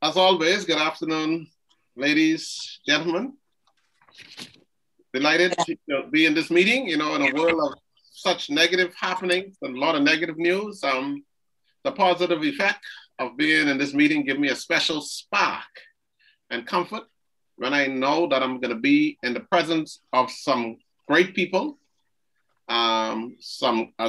As always, good afternoon, ladies, gentlemen. Delighted to be in this meeting, in a world of such negative happenings and a lot of negative news. The positive effect of being in this meeting give me a special spark and comfort when I know that I'm going to be in the presence of some great people, a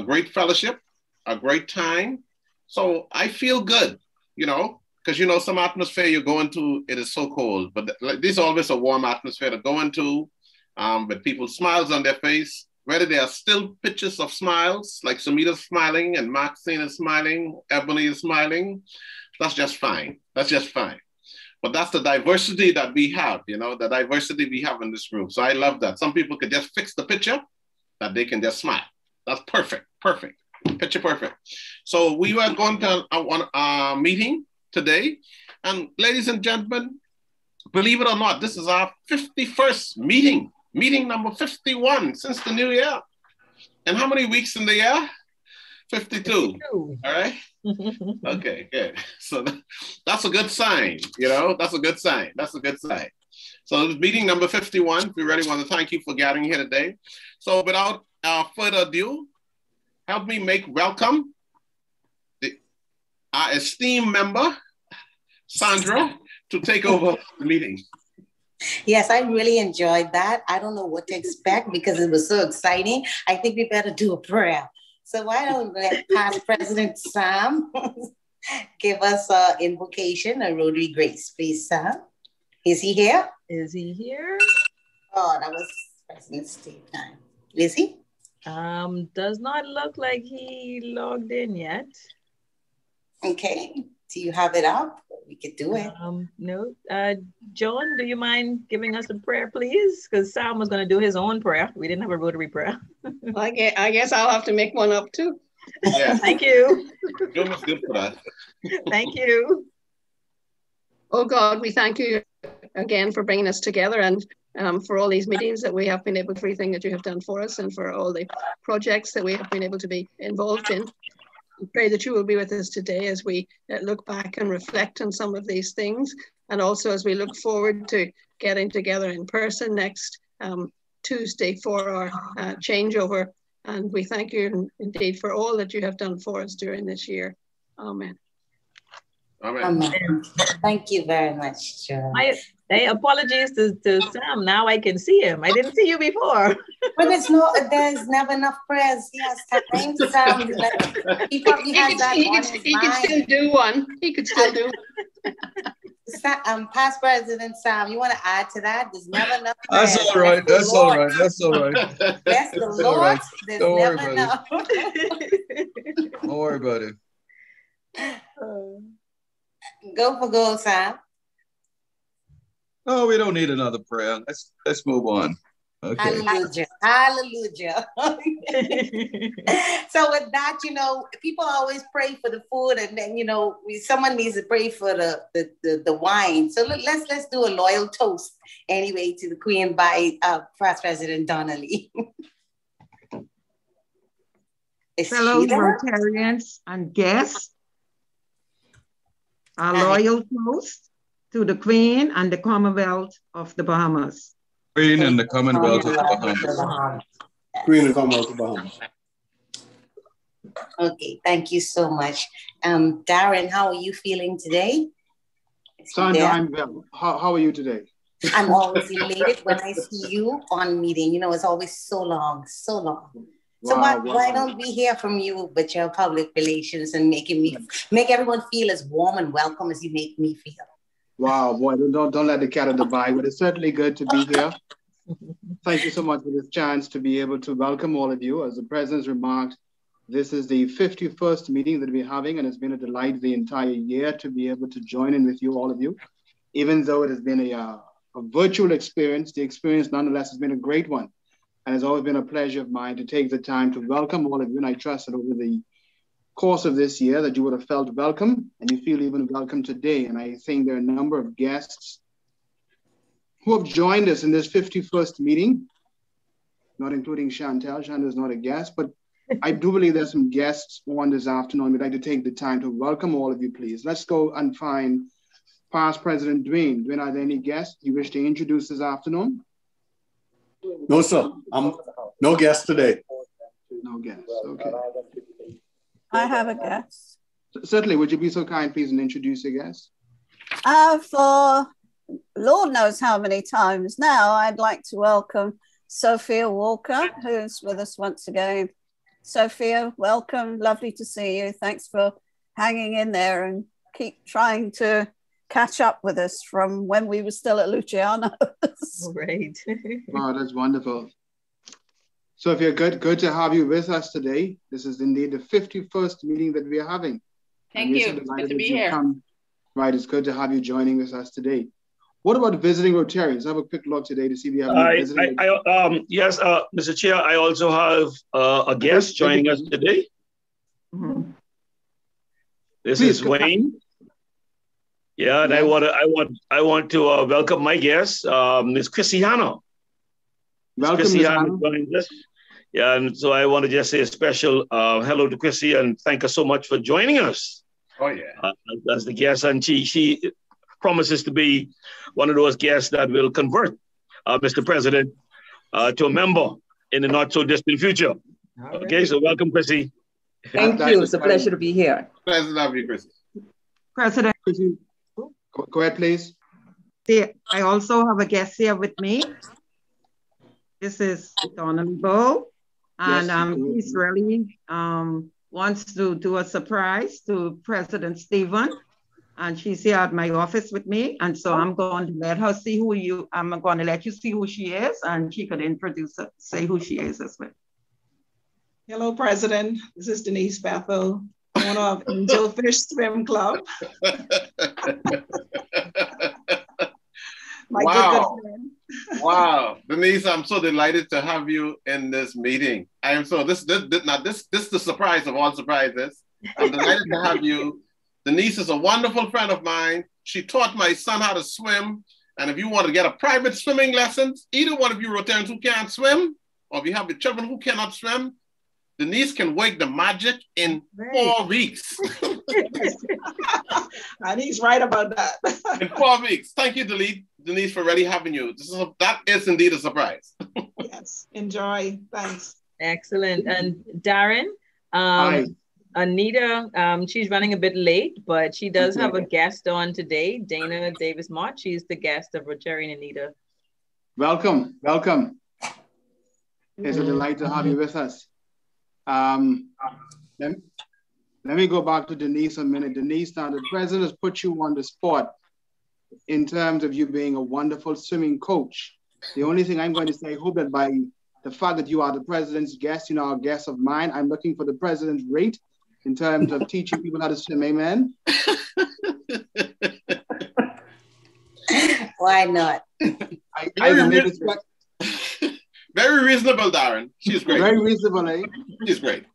great fellowship, a great time. So I feel good, because some atmosphere you're going to, it is so cold, but this is always a warm atmosphere to go into, with people's smiles on their face, whether they are still pictures of smiles, like Sumita's smiling and Maxine is smiling, Ebony is smiling. That's just fine. That's just fine. But that's the diversity that we have, the diversity we have in this group. So I love that. Some people could just fix the picture, that they can just smile. That's perfect, picture perfect. So we were going to a meeting today. And ladies and gentlemen, believe it or not, this is our 51st meeting number 51 since the new year. And how many weeks in the year? 52. All right. Okay, good. So that's a good sign, that's a good sign. So it's meeting number 51. We really want to thank you for gathering here today. So without further ado, help me make welcome our esteemed member, Sandra, to take over the meeting. Yes, I really enjoyed that. I don't know what to expect because it was so exciting. I think we better do a prayer. So why don't we let past President Sam give us an invocation, a Rotary Grace, please, Sam. Is he here? Is he here? Oh, that was President Steve time. Is he? Does not look like he logged in yet. Okay. Do you have it up? We could do it. No. John, do you mind giving us a prayer, please? Because Sam was going to do his own prayer. We didn't have a Rotary prayer. I guess I'll have to make one up too. Yeah. Thank you. John was good for that. Thank you. Oh God, we thank you again for bringing us together and for all these meetings that we have been able to, everything that you have done for us and for all the projects that we have been able to be involved in. We pray that you will be with us today as we look back and reflect on some of these things, and also as we look forward to getting together in person next Tuesday for our changeover. And we thank you indeed for all that you have done for us during this year. Amen. Amen. Amen. Thank you very much, John. Apologies to Sam. Now I can see him. I didn't see you before. But there's never enough prayers. Yes, time to Sam. He probably has that on his mind. He could still do one. He could still do one. Past President Sam, you want to add to that? There's never enough prayers. That's all right. That's all right. That's all right. Bless the Lord. Right. There's never enough. Don't worry about it. Go for gold, Sam. Oh, we don't need another prayer. Let's move on. Okay. Hallelujah. So with that, people always pray for the food, and then someone needs to pray for the wine. So let's do a loyal toast anyway to the Queen by Past President Donnelly. Fellow Rotarians and guests, a loyal toast to the Queen and the Commonwealth of the Bahamas. Queen and the Commonwealth of the Bahamas. Queen and Commonwealth of the Bahamas. Okay, thank you so much. Darren, how are you feeling today? Sandra, I'm well. How are you today? I'm always elated when I see you on meeting. It's always so long. So why don't we hear from you with your public relations and make everyone feel as warm and welcome as you make me feel? Wow, boy, don't let the cat out of the bag, but it's certainly good to be here. Thank you so much for this chance to be able to welcome all of you. As the President's remarked, this is the 51st meeting that we're having, and it's been a delight the entire year to be able to join in with you, all of you. Even though it has been a virtual experience, the experience nonetheless has been a great one. And it's always been a pleasure of mine to take the time to welcome all of you. And I trust that over the course of this year that you would have felt welcome, and you feel even welcome today. And I think there are a number of guests who have joined us in this 51st meeting, not including Chantel. Chantel is not a guest, but I do believe there's some guests on this afternoon. We'd like to take the time to welcome all of you, please. Let's go and find past President Dwayne. Dwayne, are there any guests you wish to introduce this afternoon? No, sir. No guests today. No guests, okay. I have a guest. Certainly, would you be so kind, please, and introduce your guest? For Lord knows how many times now, I'd like to welcome Sophia Walker, who's with us once again. Sophia, welcome. Lovely to see you. Thanks for hanging in there and keep trying to catch up with us from when we were still at Luciano's. Great. Wow, that's wonderful. Sophia, good to have you with us today. This is indeed the 51st meeting that we are having. Thank you. It's good to be here. Right, it's good to have you joining with us today. What about visiting Rotarians? Have a quick look today to see if we have any visiting. Yes, Mr. Chair, I also have a guest joining us today. Mm-hmm. This is Wayne. Yeah, and I want to welcome my guest, Ms. Chrissy Hanna. Welcome, Chrissy Ms. Hanna joins us. Yeah, and so I want to just say a special hello to Chrissy and thank her so much for joining us. Oh yeah, as the guest, and she promises to be one of those guests that will convert Mr. President to a member in the not so distant future. Okay, so welcome, Chrissy. Thank you. It's a pleasure to be here. Pleasure to have you, Chrissy. President, go ahead, please. I also have a guest here with me. This is Donnelly Bow, and he's really wants to do a surprise to President Stephen, and she's here at my office with me, and so I'm going to let her see I'm going to let you see who she is, and she could introduce her, say who she is as well. Hello, President. This is Denise Bethel, owner of Angelfish Swim Club. My wow. good friend. Wow, Denise, I'm so delighted to have you in this meeting. I am so this is the surprise of all surprises. I'm delighted to have you. Denise is a wonderful friend of mine. She taught my son how to swim. And if you want to get a private swimming lessons, either one of you Rotarians who can't swim, or if you have children who cannot swim, Denise can work the magic in 4 weeks. And he's right about that. In 4 weeks. Thank you, Denise, for really having you. That is indeed a surprise. Yes, enjoy. Thanks. Excellent. And Darren, Hi. Anita, she's running a bit late, but she does have a guest on today, Dana Davis-Mott. She's the guest of Rotarian Anita. Welcome. It's a delight to have you with us. Let me go back to Denise a minute. Denise, now the president has put you on the spot in terms of you being a wonderful swimming coach. The only thing I'm going to say, I hope that by the fact that you are the president's guest, a guest of mine, I'm looking for the president's rate in terms of teaching people how to swim, amen? Why not? Very reasonable, Darren. She's great. Very reasonable, eh? She's great.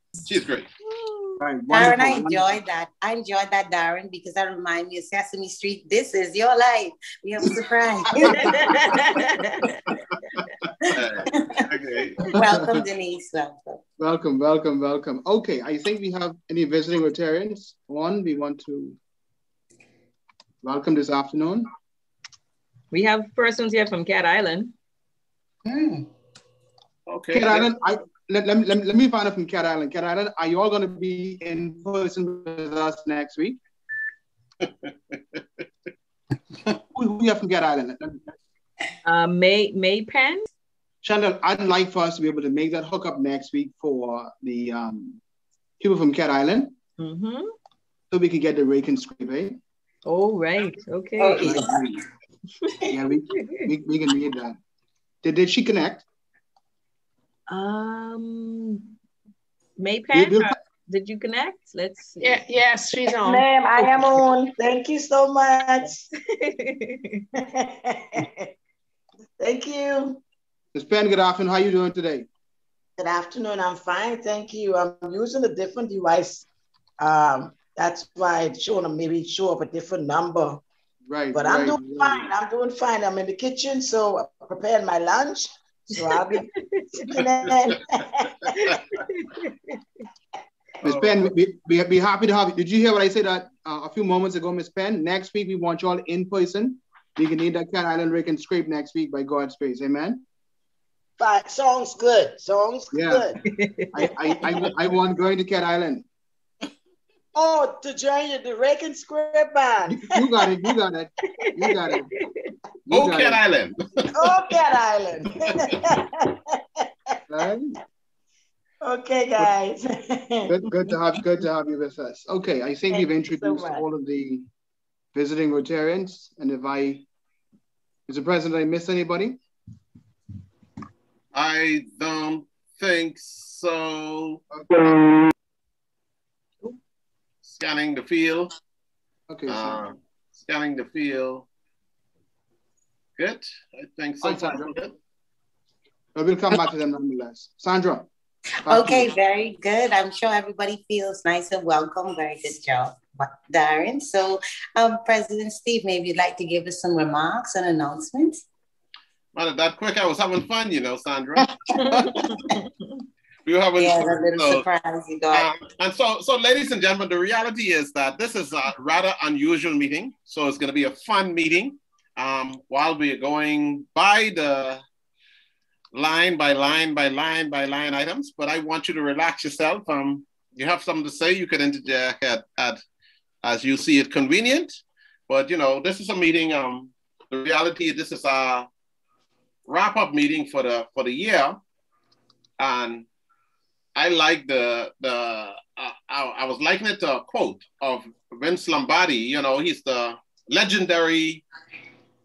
Right, Darren, I enjoyed that. I enjoyed that, Darren, because that reminds me of Sesame Street. This is your life. We have a surprise. Okay. Welcome, Denise. Welcome. Okay, I think we have any visiting Rotarians on we want to welcome this afternoon. We have persons here from Cat Island. Okay. Cat Island, let me find out from Cat Island. Cat Island, are you all going to be in person with us next week? Who we have from Cat Island? May Penn. Chantal, I'd like for us to be able to make that hookup next week for the people from Cat Island. Mm-hmm. So we can get the rake and scrape, eh? Oh, right. Okay. Yeah, we can read that. Did she connect? May Penn, did you connect? Let's see. Yeah, yes, she's on. Ma'am, I am on. Thank you so much. Thank you. Ms. Penn, good afternoon. How are you doing today? Good afternoon. I'm fine. Thank you. I'm using a different device. That's why it's showing maybe show up a different number. Right. But I'm doing fine. I'm doing fine. I'm in the kitchen, so I'm preparing my lunch. So I'll be sitting in. Ms. Penn, we'd be happy to have you. Did you hear what I said a few moments ago, Ms. Penn? Next week, we want you all in person. We can need that Cat Island rake and scrape next week by God's grace. Amen? But sounds good. Sounds yeah. good. I want going to Cat Island. Oh, to join the rake and scrape band. You got it. You got it. You got it. Go Cat Island. Oh, Cat Island. Right? Okay, guys. Good to have you with us. Okay, I think we've introduced all of the visiting Rotarians. And if Mr. President, I missed anybody? I don't think so. Okay. Scanning the field. Okay. Scanning the field. Good. I think so. Good. But we'll come back to them nonetheless. Sandra. Okay, very good. I'm sure everybody feels nice and welcome. Very good job, Darren. So, President Steve, maybe you'd like to give us some remarks and announcements? Well, that quick, I was having fun, Sandra. We were having a little surprise you got. And so, ladies and gentlemen, the reality is that this is a rather unusual meeting. So it's going to be a fun meeting while we are going by the line by line by line by line items, but I want you to relax yourself. You have something to say, you could interject at as you see it convenient. But this is a meeting. The reality is this is a wrap-up meeting for the year, and I like I was liking it to a quote of Vince Lombardi. He's the legendary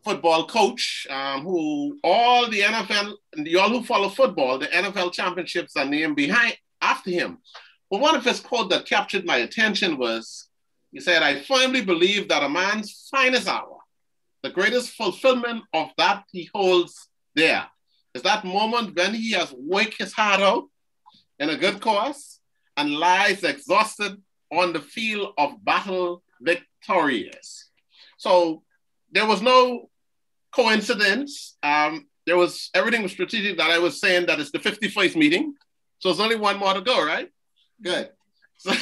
football coach who all the NFL, y'all who follow football, the NFL championships are named after him. But one of his quotes that captured my attention was, he said, "I firmly believe that a man's finest hour, the greatest fulfillment of that he holds there, is that moment when he has worked his heart out in a good cause and lies exhausted on the field of battle victorious." So there was no coincidence. Everything was strategic that I was saying that it's the 51st meeting. So there's only one more to go, right? Good. So,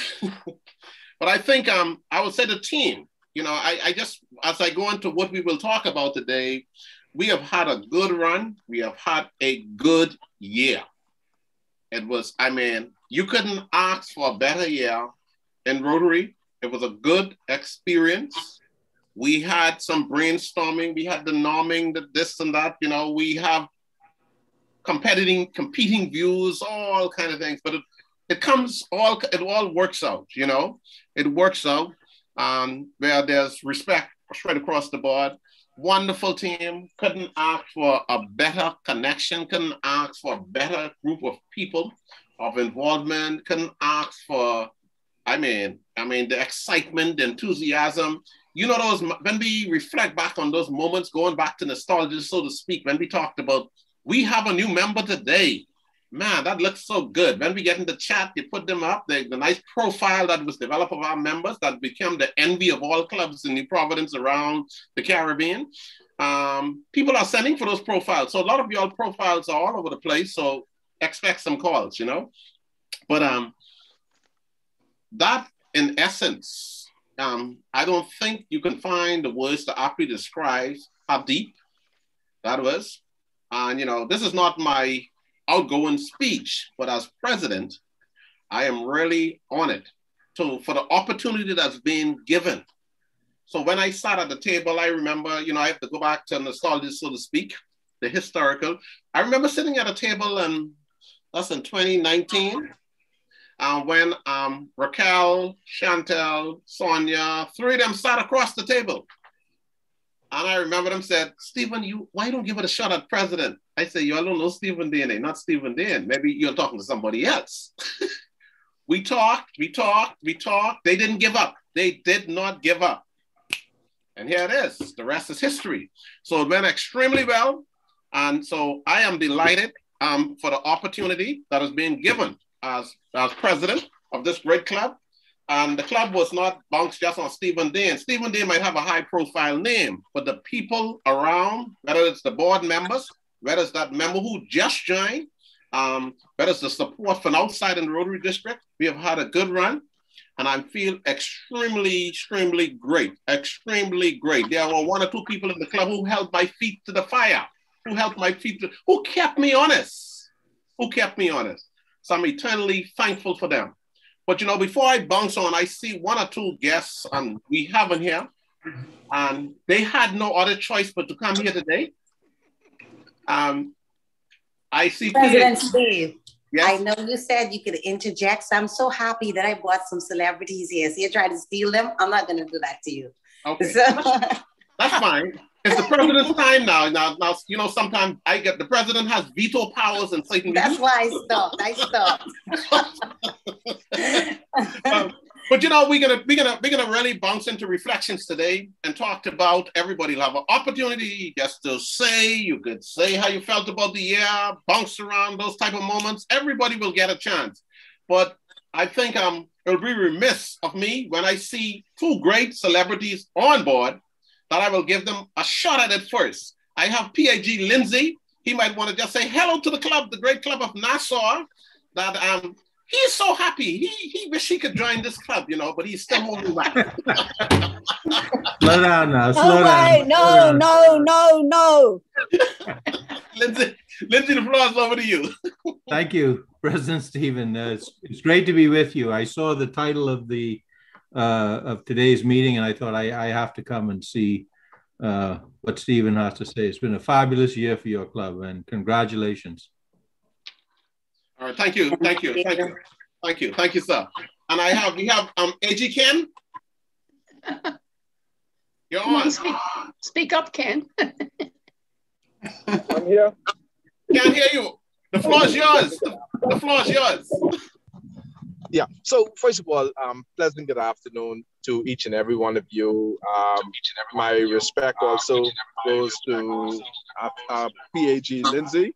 but I think I would say the team, I just, as I go into what we will talk about today, we have had a good run. We have had a good year. It was, you couldn't ask for a better year in Rotary. It was a good experience. We had some brainstorming. We had the norming, the this and that. We have competing views, all kind of things. But it all works out. It works out where there's respect straight across the board. Wonderful team. Couldn't ask for a better connection. Couldn't ask for a better group of people of involvement. Couldn't ask for, the excitement, the enthusiasm. Those, when we reflect back on those moments, going back to nostalgia, so to speak, when we talked about, we have a new member today. Man, that looks so good. When we get in the chat, they put them up, the nice profile that was developed of our members that became the envy of all clubs in New Providence around the Caribbean. People are sending for those profiles. So a lot of y'all profiles are all over the place. So expect some calls, But that in essence, I don't think you can find the words to aptly describe how deep that was. And, this is not my outgoing speech, but as president, I am really honored for the opportunity that's been given. So when I sat at the table, I remember, I have to go back to nostalgia, so to speak, the historical. I remember sitting at a table, and that's in 2019. When Raquel, Chantel, Sonia, three of them sat across the table. And I remember them said, "Stephen, why don't you give it a shot at president?" I said, "You all don't know Stephen Dane, not Stephen Dane. Maybe you're talking to somebody else." We talked. They didn't give up. They did not give up. And here it is. The rest is history. So it went extremely well. And so I am delighted for the opportunity that has been given as president of this great club. And the club was not bounced just on Stephen Dane. Stephen Dane might have a high profile name, but the people around, whether it's the board members, whether it's that member who just joined, But it's the support from outside in the Rotary District. We have had a good run, and I feel extremely, extremely great, extremely great. There were one or two people in the club who held my feet to the fire, who kept me honest, So I'm eternally thankful for them. But, you know, before I bounce on, I see one or two guests we have in here, and they had no other choice but to come here today. I see President Steve. Yes? I know you said you could interject, so I'm so happy that I brought some celebrities here. So you're trying to steal them? I'm not going to do that to you. Okay, so. That's fine. It's the president's time now. Now, you know, sometimes the president has veto powers in certain That's why I stopped. But you know, we're gonna really bounce into reflections today and talk about everybody will have an opportunity just to say, you could say how you felt about the year, bounce around those type of moments. Everybody will get a chance. But I think it'll be remiss of me when I see two great celebrities on board that I will give them a shot at it first. I have PAG Lindsay. He might want to just say hello to the club, the great club of Nassau, that he's so happy. He wish he could join this club, you know, but he's still holding back. Slow down now. Slow down. No. Lindsay, the floor is over to you. Thank you, President Stephen. It's great to be with you. I saw the title of today's meeting, and I thought I have to come and see what Stephen has to say. It's been a fabulous year for your club, and congratulations. All right, thank you, sir. And we have AG Ken. You're on. Speak up, Ken. I'm here. Can't hear you. The floor is yours. The floor is yours. Yeah. So first of all, pleasant good afternoon to each and every one of you. My respect also goes to PAG Lindsay.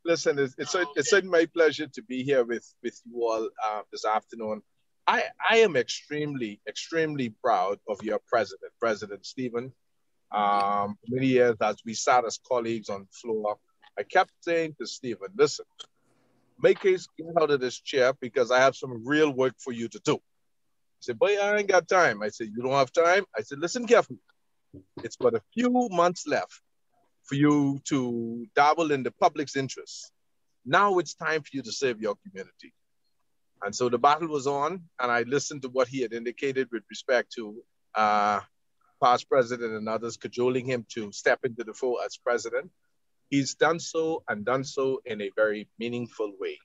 Listen, it's certainly my pleasure to be here with you all this afternoon. I am extremely proud of your President Stephen. For many years, as we sat as colleagues on the floor, I kept saying to Stephen, listen, make haste, get out of this chair because I have some real work for you to do. He said, boy, I ain't got time. I said, you don't have time? I said, listen carefully. It's but a few months left for you to dabble in the public's interest. Now it's time for you to serve your community. And so the battle was on, and I listened to what he had indicated with respect to past president and others cajoling him to step into the fore as president. He's done so and done so in a very meaningful way.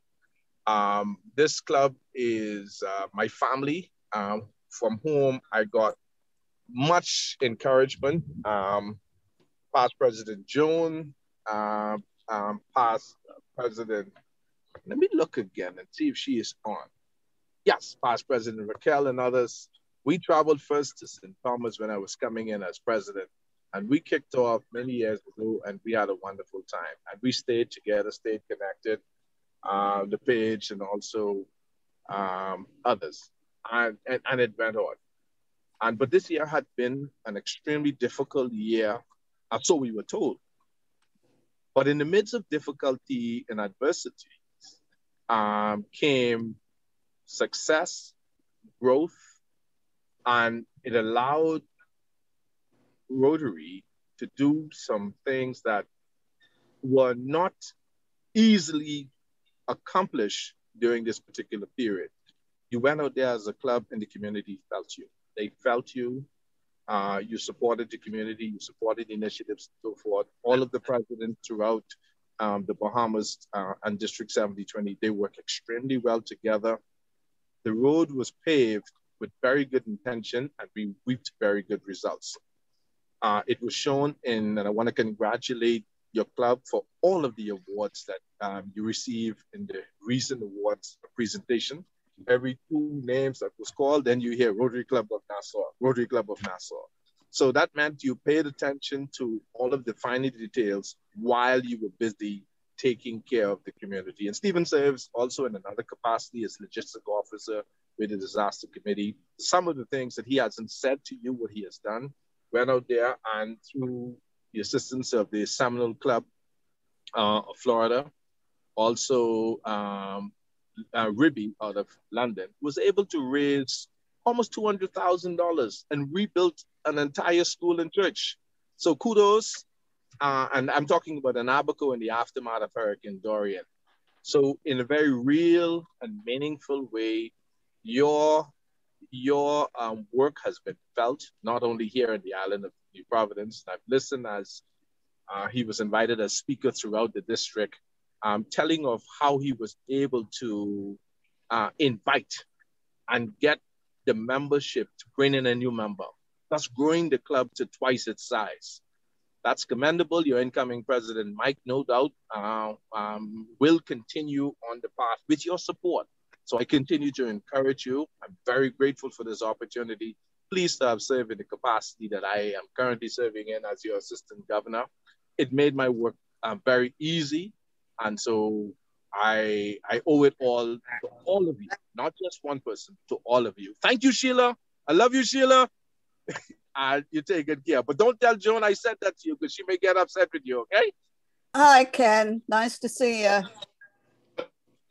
This club is my family, from whom I got much encouragement. Past President Joan, past President, let me look again and see if she is on. Yes, past President Raquel and others. We traveled first to St. Thomas when I was coming in as president, and we kicked off many years ago, and we had a wonderful time. And we stayed together, stayed connected, the page and also others, and it went on. But this year had been an extremely difficult year, and so we were told. But in the midst of difficulty and adversity came success, growth, and it allowed Rotary to do some things that were not easily accomplished during this particular period. You went out there as a club and the community felt you. They felt you. You supported the community, you supported initiatives and so forth. All of the presidents throughout the Bahamas and District 7020, they work extremely well together. The road was paved with very good intention, and we reaped very good results. It was shown in, and I want to congratulate your club for all of the awards that you received in the recent awards presentation. Every two names that was called, then you hear Rotary Club of Nassau, Rotary Club of Nassau. So that meant you paid attention to all of the finer details while you were busy taking care of the community. And Stephen serves also in another capacity as logistic officer with the disaster committee. Some of the things that he hasn't said to you, what he has done, went out there and through the assistance of the Seminole Club of Florida, also Ribby out of London, was able to raise almost $200,000 and rebuilt an entire school and church. So kudos, and I'm talking about Anabaco in the aftermath of Hurricane Dorian. So in a very real and meaningful way, your work has been felt, not only here in the island of New Providence. I've listened as he was invited as speaker throughout the district, telling of how he was able to invite and get the membership to bring in a new member, thus growing the club to twice its size. That's commendable. Your incoming president, Mike, no doubt, will continue on the path with your support. So I continue to encourage you. I'm very grateful for this opportunity. Pleased to have served in the capacity that I am currently serving in as your assistant governor. It made my work very easy. And so I owe it all to all of you, not just one person, to all of you. Thank you, Sheila. I love you, Sheila. You take good care. But don't tell Joan I said that to you because she may get upset with you, okay? Hi, Ken. Nice to see you.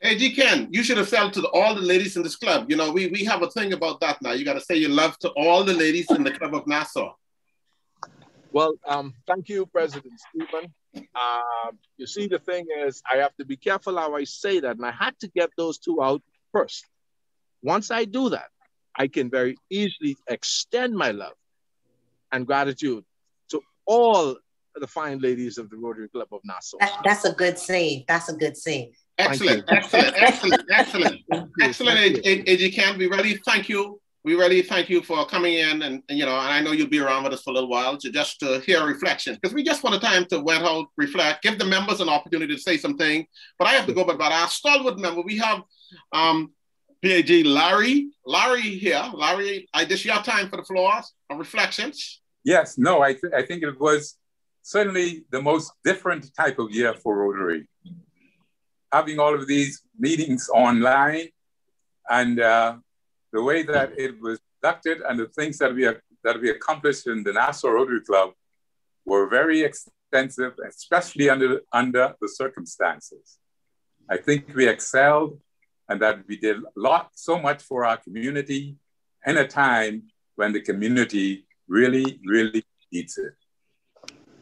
Hey, G. Ken, you should have said to all the ladies in this club. You know, we have a thing about that now. You got to say your love to all the ladies in the Club of Nassau. Well, thank you, President Stephen. You see, the thing is, I have to be careful how I say that, and I had to get those two out first. Once I do that, I can very easily extend my love and gratitude to all the fine ladies of the Rotary Club of Nassau. That's a good save. That's a good save. Excellent, excellent, AG Ken, we really thank you. We really thank you for coming in, and you know, and I know you'll be around with us for a little while to hear reflections, because we just want a time to went out, reflect, give the members an opportunity to say something. But I have to go about our stalwart member. We have PAG Larry here. Larry, this is your time for the floors of reflections. Yes, no, I think it was certainly the most different type of year for Rotary. Having all of these meetings online, and the way that it was conducted and the things that we accomplished in the Nassau Rotary Club were very extensive, especially under the circumstances. I think we excelled, and that we did so much for our community in a time when the community really, really needs it.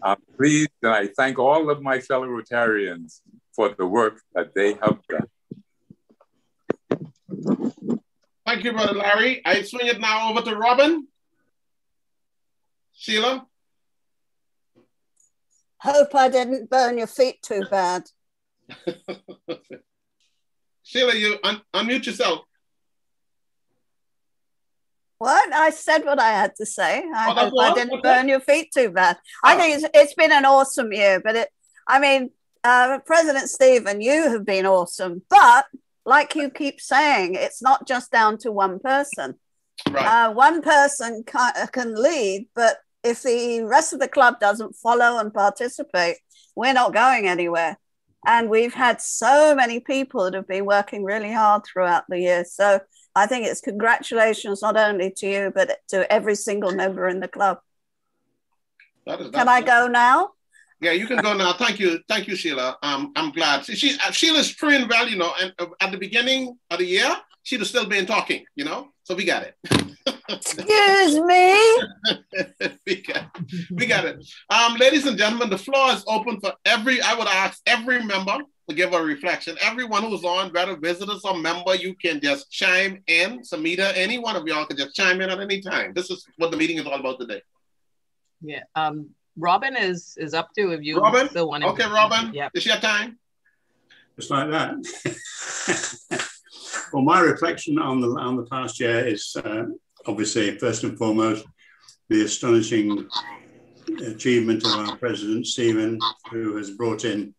I'm pleased, and I thank all of my fellow Rotarians for the work that they have done. Thank you, Brother Larry. I swing it now over to Robin. Sheila? Hope I didn't burn your feet too bad. Sheila, you unmute yourself. What? I said what I had to say. I hope I didn't burn your feet too bad. Oh. I think it's been an awesome year, but President Stephen, you have been awesome, but like you keep saying, it's not just down to one person. Right. One person can lead, but if the rest of the club doesn't follow and participate, we're not going anywhere. And we've had so many people that have been working really hard throughout the year. So I think it's congratulations not only to you, but to every single member in the club. Can I go now? Yeah, you can go now. Thank you, Sheila. I'm glad. Sheila's trained well, you know, and at the beginning of the year, she'd have still been talking, you know, so we got it. Excuse me. we got it. Ladies and gentlemen, the floor is open for I would ask every member to give a reflection. Everyone who's on, whether visitors or member, you can just chime in. Samita, any one of y'all can just chime in at any time. This is what the meeting is all about today. Yeah. Robin is up to if you Robin? still want to. Okay, Robin. Yeah. It's your time. Just like that. Well, my reflection on the past year is obviously, first and foremost, the astonishing achievement of our President, Stephen, who has brought in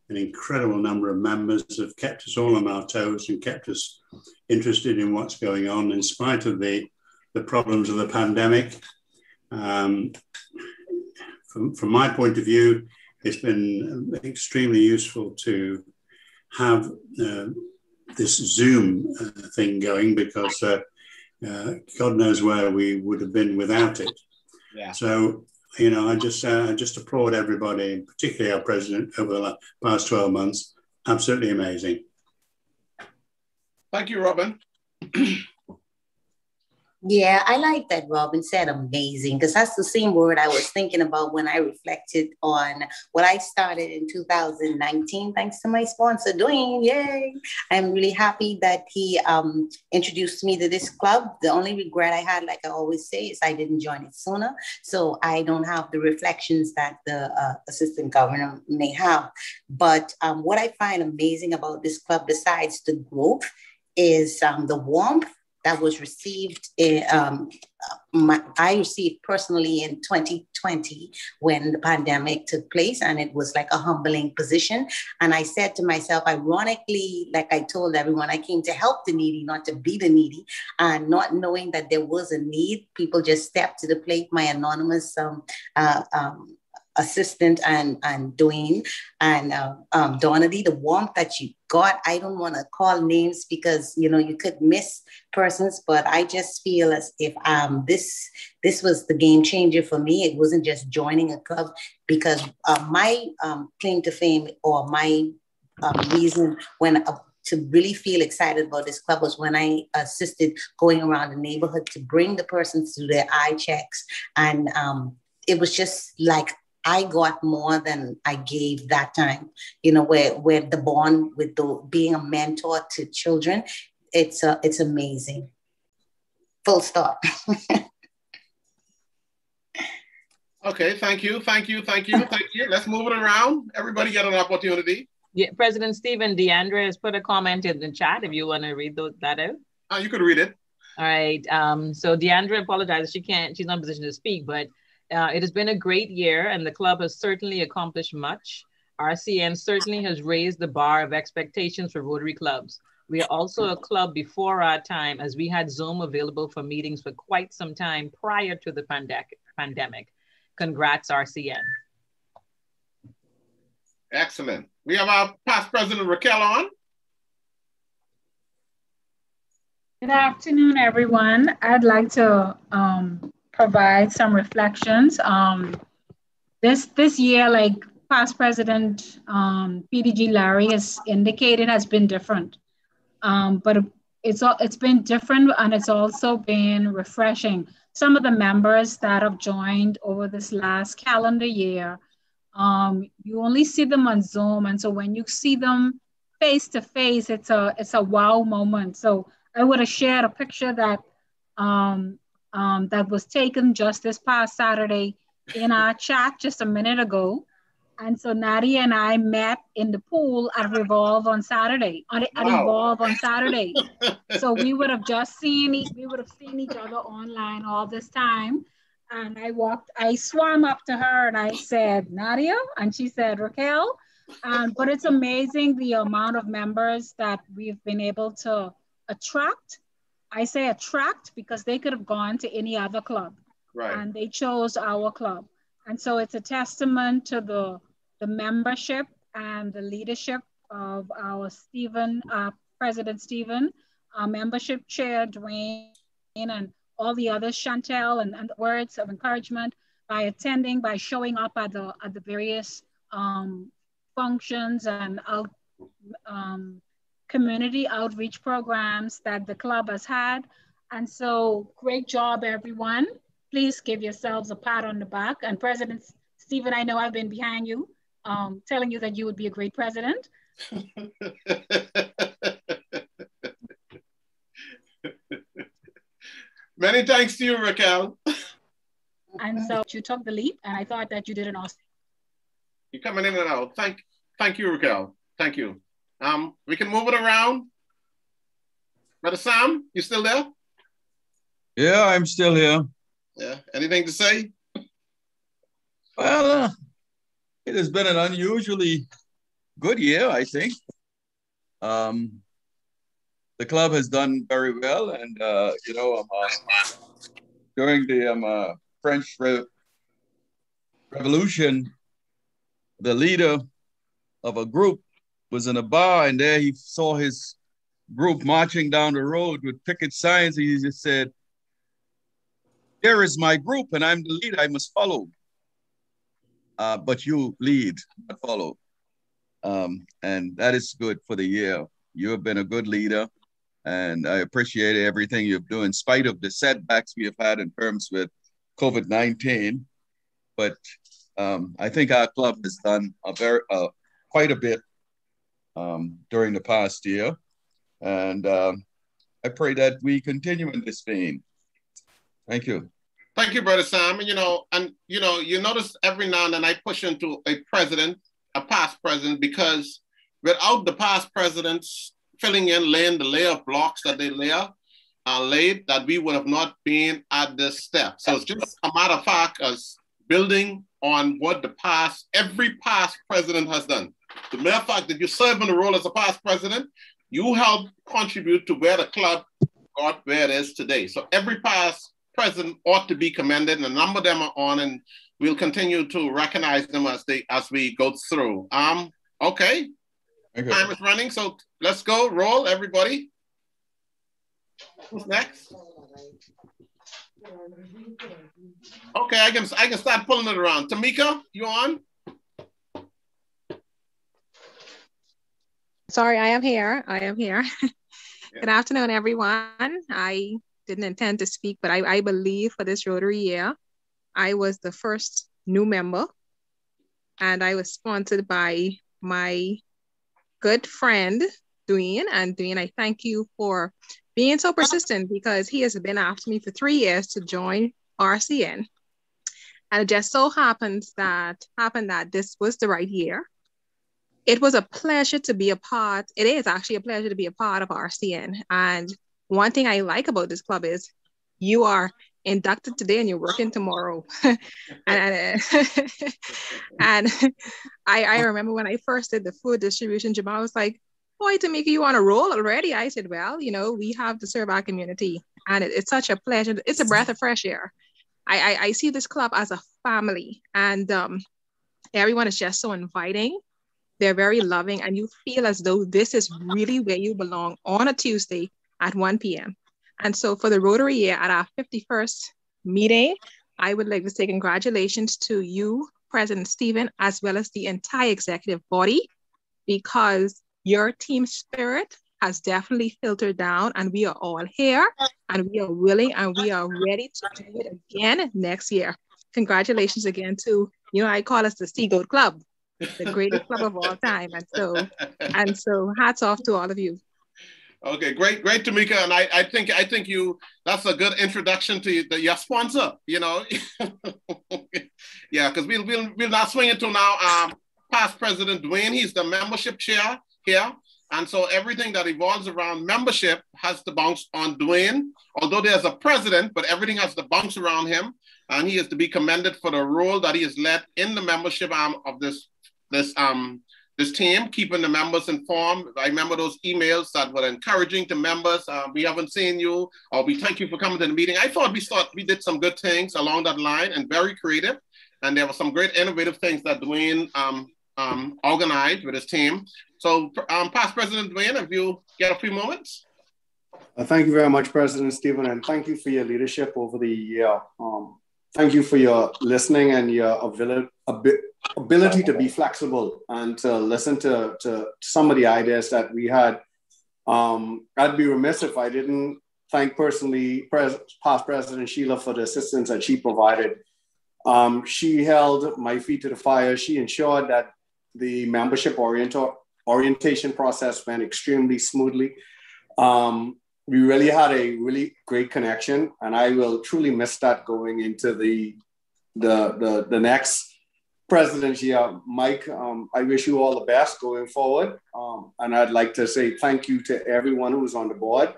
an incredible number of members, have kept us all on our toes and kept us interested in what's going on in spite of the problems of the pandemic. From my point of view, it's been extremely useful to have this Zoom thing going, because God knows where we would have been without it. Yeah. So, you know, I just applaud everybody, particularly our president, over the past 12 months, absolutely amazing. Thank you, Robin. Yeah, I like that Robin said amazing, because that's the same word I was thinking about when I reflected on what I started in 2019, thanks to my sponsor, Dwayne. Yay! I'm really happy that he introduced me to this club. The only regret I had, like I always say, is I didn't join it sooner. So I don't have the reflections that the assistant governor may have. But what I find amazing about this club, besides the growth, is the warmth that was received. I received personally in 2020 when the pandemic took place, and it was like a humbling position. And I said to myself, ironically, like I told everyone, I came to help the needy, not to be the needy. And not knowing that there was a need, people just stepped to the plate. My anonymous assistant and Dwayne and Donady, the warmth that you got. I don't want to call names because you could miss persons, but I just feel as if this was the game changer for me. It wasn't just joining a club, because my claim to fame, or my reason to really feel excited about this club was when I assisted going around the neighborhood to bring the persons to their eye checks, and it was just like I got more than I gave that time, where the bond with being a mentor to children, it's amazing. Full stop. Okay, thank you. Let's move it around. Everybody get an opportunity. Yeah, President Stephen, Deandra has put a comment in the chat if you want to read that out. You could read it. All right. So Deandra apologizes. She's not in a position to speak, but it has been a great year, and the club has certainly accomplished much. RCN certainly has raised the bar of expectations for Rotary clubs. We are also a club before our time, as we had Zoom available for meetings for quite some time prior to the pandemic. Congrats, RCN. Excellent. We have our past president, Raquel, on. Good afternoon, everyone. I'd like to provide some reflections. This year, like past President PDG Larry has indicated, has been different. But it's been different, and it's also been refreshing. Some of the members that have joined over this last calendar year, you only see them on Zoom, and so when you see them face to face, it's a wow moment. So I would have shared a picture that that was taken just this past Saturday in our chat just a minute ago. And so Nadia and I met in the pool at Revolve on Saturday, at Evolve on Saturday. So we would have seen each other online all this time. And I swam up to her and I said, Nadia, and she said, Raquel. But it's amazing the amount of members that we've been able to attract. I say attract because they could have gone to any other club, right? And they chose our club. And so it's a testament to the membership and the leadership of our President Stephen, our membership chair, Dwayne, and all the others, Chantel, and words of encouragement by attending, by showing up at the various functions and community outreach programs that the club has had. And so great job, everyone. Please give yourselves a pat on the back. And President Stephen, I know I've been behind you, telling you that you would be a great president. Many thanks to you, Raquel. And so you took the leap, and I thought that you did an awesome. You're coming in and out. Thank you, Raquel. Thank you. We can move it around. Brother Sam, you still there? Yeah, I'm still here. Yeah. Anything to say? Well, it has been an unusually good year, I think. The club has done very well, and during the French Revolution, the leader of a group was in a bar, and there he saw his group marching down the road with picket signs. He just said, "Here is my group, and I'm the leader. I must follow. But you lead, not follow." And that is good for the year. You have been a good leader, and I appreciate everything you've done in spite of the setbacks we have had in terms with COVID-19. But I think our club has done quite a bit during the past year. And I pray that we continue in this vein. Thank you. Thank you, Brother Sam. You notice every now and then I push into a past president, because without the past presidents filling in, laying the layer of blocks that they laid, that we would have not been at this step. So it's just a matter of fact, us building on what every past president has done. The mere fact that you serve in the role as a past president, you help contribute to where the club got where it is today. So every past president ought to be commended, and a number of them are on, and we'll continue to recognize them as we go through. Okay. Time is running, so let's go. Roll, everybody. Who's next? Okay, I can start pulling it around. Tamika, you on? Sorry, I am here. Yeah. Good afternoon, everyone. I didn't intend to speak, but I believe for this Rotary year, I was the first new member, and I was sponsored by my good friend, Dwayne. And Dwayne, I thank you for being so persistent, because he has been after me for 3 years to join RCN. And it just so happened that this was the right year. It was a pleasure to be a part. It is actually a pleasure to be a part of RCN. And one thing I like about this club is you are inducted today and you're working tomorrow. and I remember when I first did the food distribution job, I was like, boy, Tamika, you on a roll already? I said, well, we have to serve our community. And it's such a pleasure. It's a breath of fresh air. I see this club as a family, and everyone is just so inviting. They're very loving, and you feel as though this is really where you belong on a Tuesday at 1 p.m. And so for the Rotary year, at our 51st meeting, I would like to say congratulations to you, President Stephen, as well as the entire executive body, because your team spirit has definitely filtered down, and we are all here, and we are willing, and we are ready to do it again next year. Congratulations again to, I call us the Seagoat Club, the greatest club of all time. And so hats off to all of you. Okay, great, Tamika. And I think that's a good introduction to your sponsor, Yeah, because we'll not swing into now past President Dwayne. He's the membership chair here. And so everything that evolves around membership has to bounce on Dwayne, although there's a president, but everything has to bounce around him. And he is to be commended for the role that he has led in the membership of this team, keeping the members informed. I remember those emails that were encouraging to members. We haven't seen you, or we thank you for coming to the meeting. I thought we did some good things along that line, and very creative. And there were some great innovative things that Dwayne organized with his team. So past President Dwayne, if you get a few moments. Thank you very much, President Stephen, and thank you for your leadership over the year. Thank you for your listening and your ability to be flexible and to listen to some of the ideas that we had. I'd be remiss if I didn't thank personally past President Sheila for the assistance that she provided. She held my feet to the fire. She ensured that the membership orientation process went extremely smoothly. We really had a really great connection, and I will truly miss that going into the next presidency year. Mike, I wish you all the best going forward. And I'd like to say thank you to everyone who was on the board,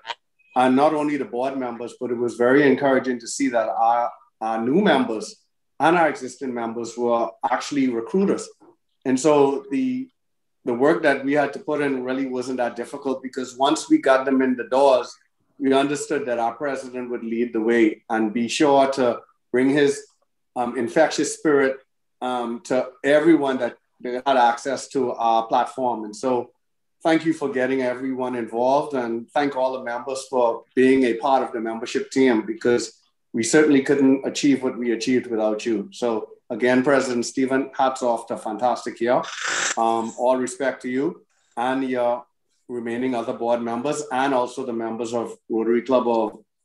and not only the board members, but it was very encouraging to see that our new members and our existing members were actually recruiters. And so the work that we had to put in really wasn't that difficult, because once we got them in the doors, we understood that our president would lead the way and be sure to bring his infectious spirit to everyone that had access to our platform. And so thank you for getting everyone involved, and thank all the members for being a part of the membership team, because we certainly couldn't achieve what we achieved without you. So again, President Stephen, hats off to a fantastic year. All respect to you and your remaining other board members and also the members of Rotary Club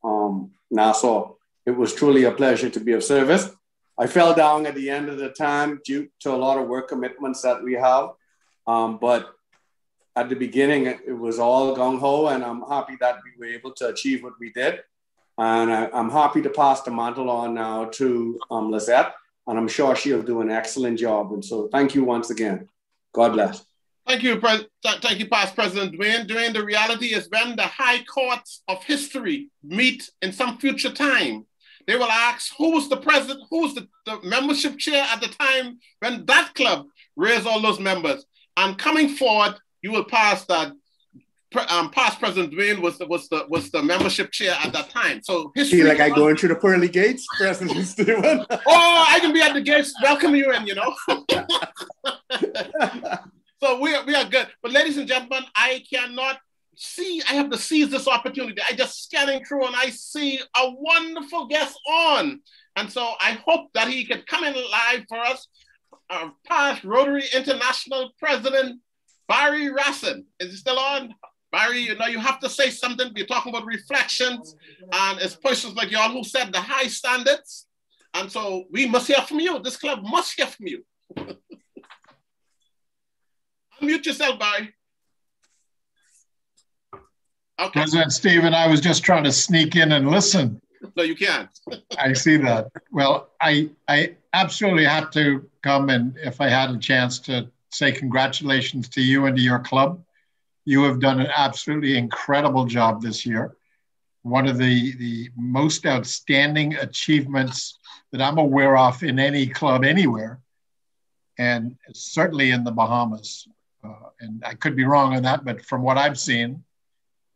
of Nassau. It was truly a pleasure to be of service. I fell down at the end of the time due to a lot of work commitments that we have. But at the beginning, it was all gung-ho, and I'm happy that we were able to achieve what we did. And I'm happy to pass the mantle on now to Lizette, and I'm sure she'll do an excellent job. And so thank you once again. God bless. Thank you, past President Dwayne. Dwayne, the reality is when the high courts of history meet in some future time, they will ask who was the president, who was the membership chair at the time when that club raised all those members. And coming forward, you will pass that past President Dwayne was the membership chair at that time. So history. Feel like I going through the pearly gates, President Stephen. Oh, I can be at the gates, welcome you in, you know. So we are good. But ladies and gentlemen, I cannot see, I have to seize this opportunity. I just scanning through and I see a wonderful guest on. And so I hope that he can come in live for us. Past Rotary International President Barry Rassin. Is he still on? Barry, you know, you have to say something. We're talking about reflections, and it's persons like y'all who set the high standards. And so we must hear from you. This club must hear from you. Unmute yourself, Barry. Okay. President Stephen, I was just trying to sneak in and listen. No, you can't. I see that. Well, I absolutely had to come, and if I had a chance to say congratulations to you and to your club. You have done an absolutely incredible job this year. One of the most outstanding achievements that I'm aware of in any club anywhere, and certainly in the Bahamas. And I could be wrong on that, but from what I've seen,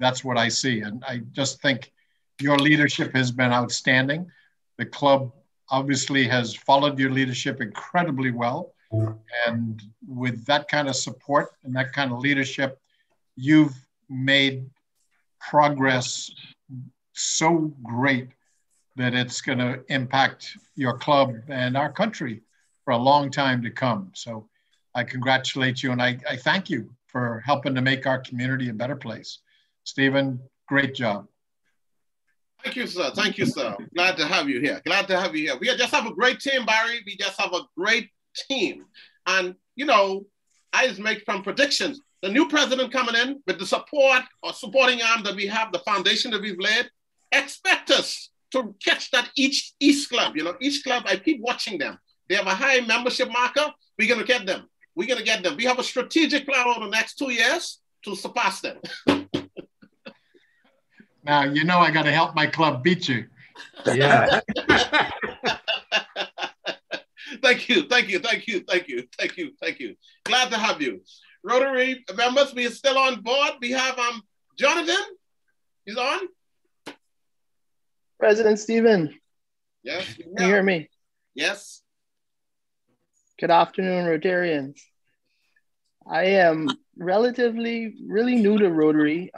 that's what I see. And I just think your leadership has been outstanding. The club obviously has followed your leadership incredibly well. And with that kind of support and that kind of leadership, you've made progress so great that it's going to impact your club and our country for a long time to come. So I congratulate you and I thank you for helping to make our community a better place. Stephen, great job. Thank you, sir. Thank you, sir. Glad to have you here. Glad to have you here. We just have a great team, Barry. We just have a great team. And, you know, I just make some predictions. The new president coming in with the support or supporting arm that we have, the foundation that we've laid, expect us to catch that each club. You know, each club, I keep watching them. They have a high membership marker. We're going to get them. We're going to get them. We have a strategic plan over the next 2 years to surpass them. Now, you know I got to help my club beat you. Yeah. Thank you, thank you, thank you, thank you, thank you, thank you. Glad to have you. Rotary members, we are still on board. We have Jonathan. He's on. President Stephen. Yes. Can you hear me? Yes. Good afternoon, Rotarians. I am really new to Rotary.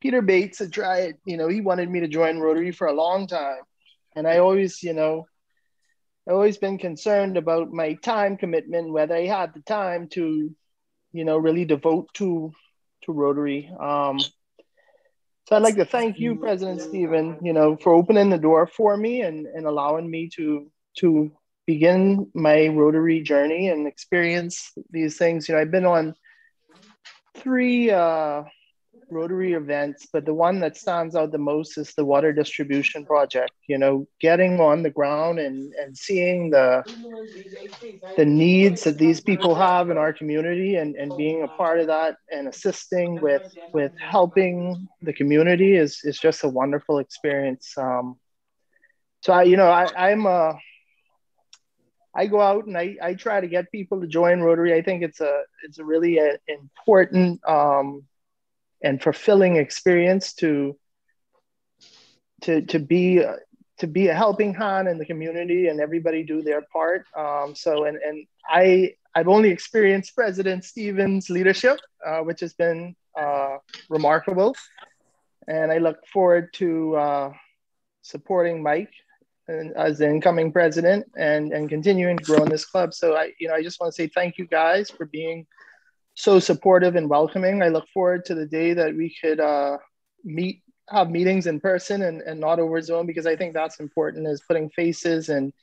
Peter Bates had tried, you know, he wanted me to join Rotary for a long time. And I always, you know, always been concerned about my time commitment, whether I had the time to, you know, really devote to Rotary. So I'd like to thank you, President Stephen, you know, for opening the door for me and allowing me to begin my Rotary journey and experience these things. You know, I've been on 3 Rotary events, but the one that stands out the most is the water distribution project. You know, getting on the ground and seeing the needs that these people have in our community and being a part of that and assisting with helping the community is just a wonderful experience. So I go out and I try to get people to join Rotary. I think it's a really important and fulfilling experience to be a helping hand in the community and everybody do their part. I've only experienced President Stephen's leadership, which has been remarkable. And I look forward to supporting Mike as the incoming president and continuing to grow in this club. So I just want to say thank you guys for being so supportive and welcoming. I look forward to the day that we could have meetings in person and not over Zoom, because I think that's important, is putting faces and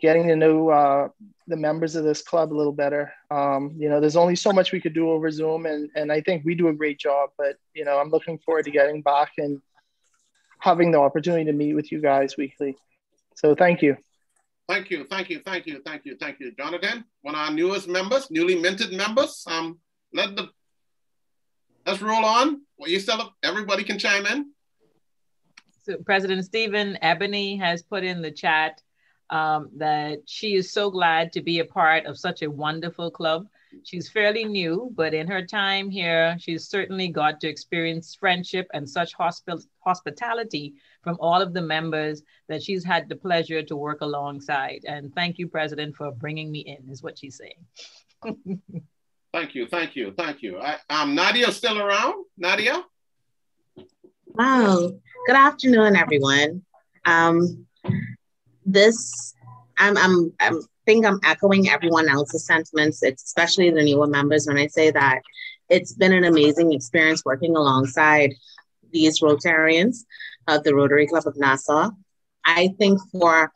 getting to know the members of this club a little better. There's only so much we could do over Zoom, and I think we do a great job, but I'm looking forward to getting back and having the opportunity to meet with you guys weekly. So thank you. Thank you. Jonathan, one of our newest members, newly minted members. Let's roll on. Well, everybody can chime in. So President Stephen, Ebony has put in the chat that she is so glad to be a part of such a wonderful club. She's fairly new, but in her time here, she's certainly got to experience friendship and such hospitality from all of the members that she's had the pleasure to work alongside. And thank you, President, for bringing me in, is what she's saying. Thank you. Nadia's still around? Nadia? Wow. Good afternoon, everyone. I think I'm echoing everyone else's sentiments, especially the newer members, when I say that it's been an amazing experience working alongside these Rotarians of the Rotary Club of Nassau. I think for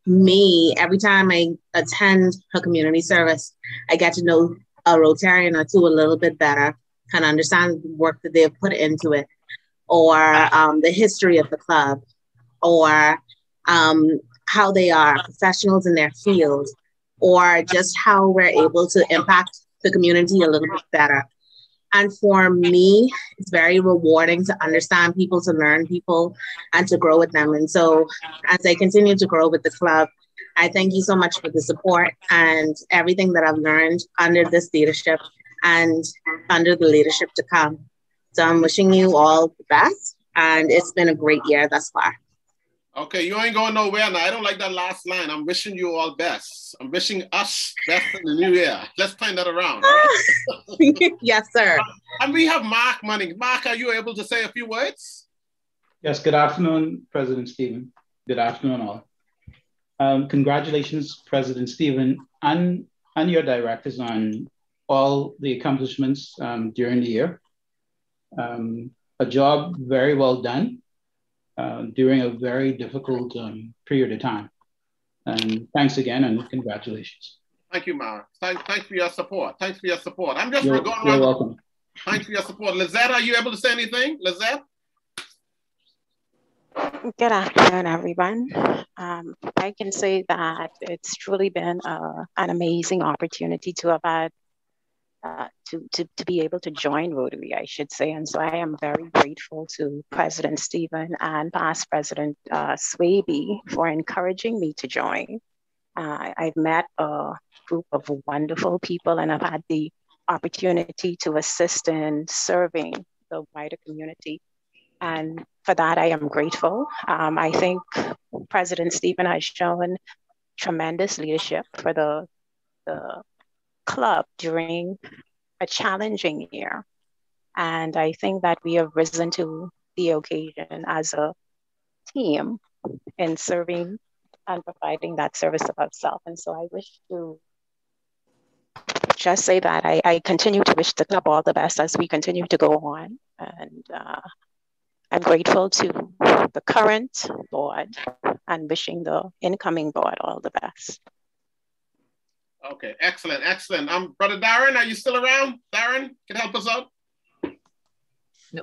me, every time I attend a community service, I get to know a Rotarian or two a little bit better, kind of understand the work that they've put into it, or the history of the club, or how they are professionals in their field, or just how we're able to impact the community a little bit better. And for me, it's very rewarding to understand people, to learn people, and to grow with them. And so as I continue to grow with the club, I thank you so much for the support and everything that I've learned under this leadership and under the leadership to come. So I'm wishing you all the best, and it's been a great year thus far. Okay, you ain't going nowhere now. I don't like that last line. I'm wishing you all best. I'm wishing us best in the new year. Let's turn that around. Right? Yes, sir. And we have Mark Manning. Mark, are you able to say a few words? Yes, good afternoon, President Stephen. Good afternoon, all. Congratulations, President Stephen, and your directors on all the accomplishments during the year. A job very well done. During a very difficult period of time. And thanks again, and congratulations. Thank you, Mark. Thanks for your support. I'm just You're welcome. Thanks for your support. Lizette, are you able to say anything? Lizette? Good afternoon, everyone. I can say that it's truly been an amazing opportunity to have had to be able to join Rotary, I should say. And so I am very grateful to President Stephen and past President Swaby for encouraging me to join. I've met a group of wonderful people, and I've had the opportunity to assist in serving the wider community. And for that, I am grateful. I think President Stephen has shown tremendous leadership for the club during a challenging year. And I think that we have risen to the occasion as a team in serving and providing that service of ourselves. And so I wish to just say that I continue to wish the club all the best as we continue to go on. And I'm grateful to the current board and wishing the incoming board all the best. Okay, excellent. Brother Darren, are you still around? Darren, can help us out?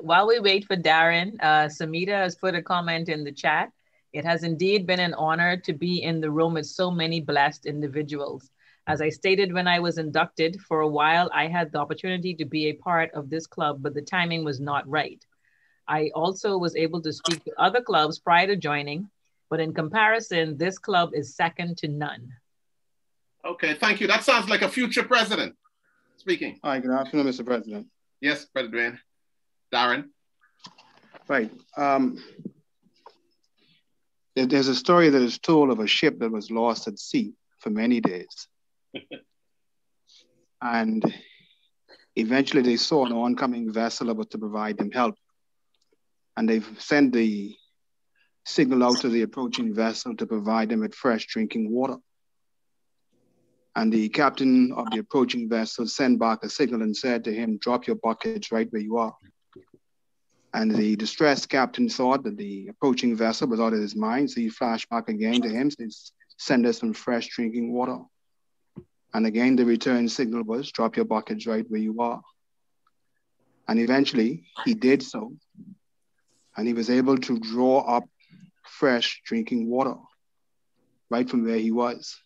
While we wait for Darren, Samita has put a comment in the chat. It has indeed been an honor to be in the room with so many blessed individuals. As I stated when I was inducted, for a while I had the opportunity to be a part of this club, but the timing was not right. I also was able to speak to other clubs prior to joining, but in comparison, this club is second to none. Okay, thank you. That sounds like a future president speaking. Hi, good afternoon, Mr. President. Yes, President Darren. Right. There's a story that is told of a ship that was lost at sea for many days. And eventually they saw an oncoming vessel about to provide them help. And they've sent the signaled out to the approaching vessel to provide them with fresh drinking water. And the captain of the approaching vessel sent back a signal and said to him, drop your buckets right where you are. And the distressed captain thought that the approaching vessel was out of his mind, so he flashed back again to him, says, send us some fresh drinking water. And again, the return signal was, drop your buckets right where you are. And eventually, he did so. And he was able to draw up fresh drinking water right from where he was.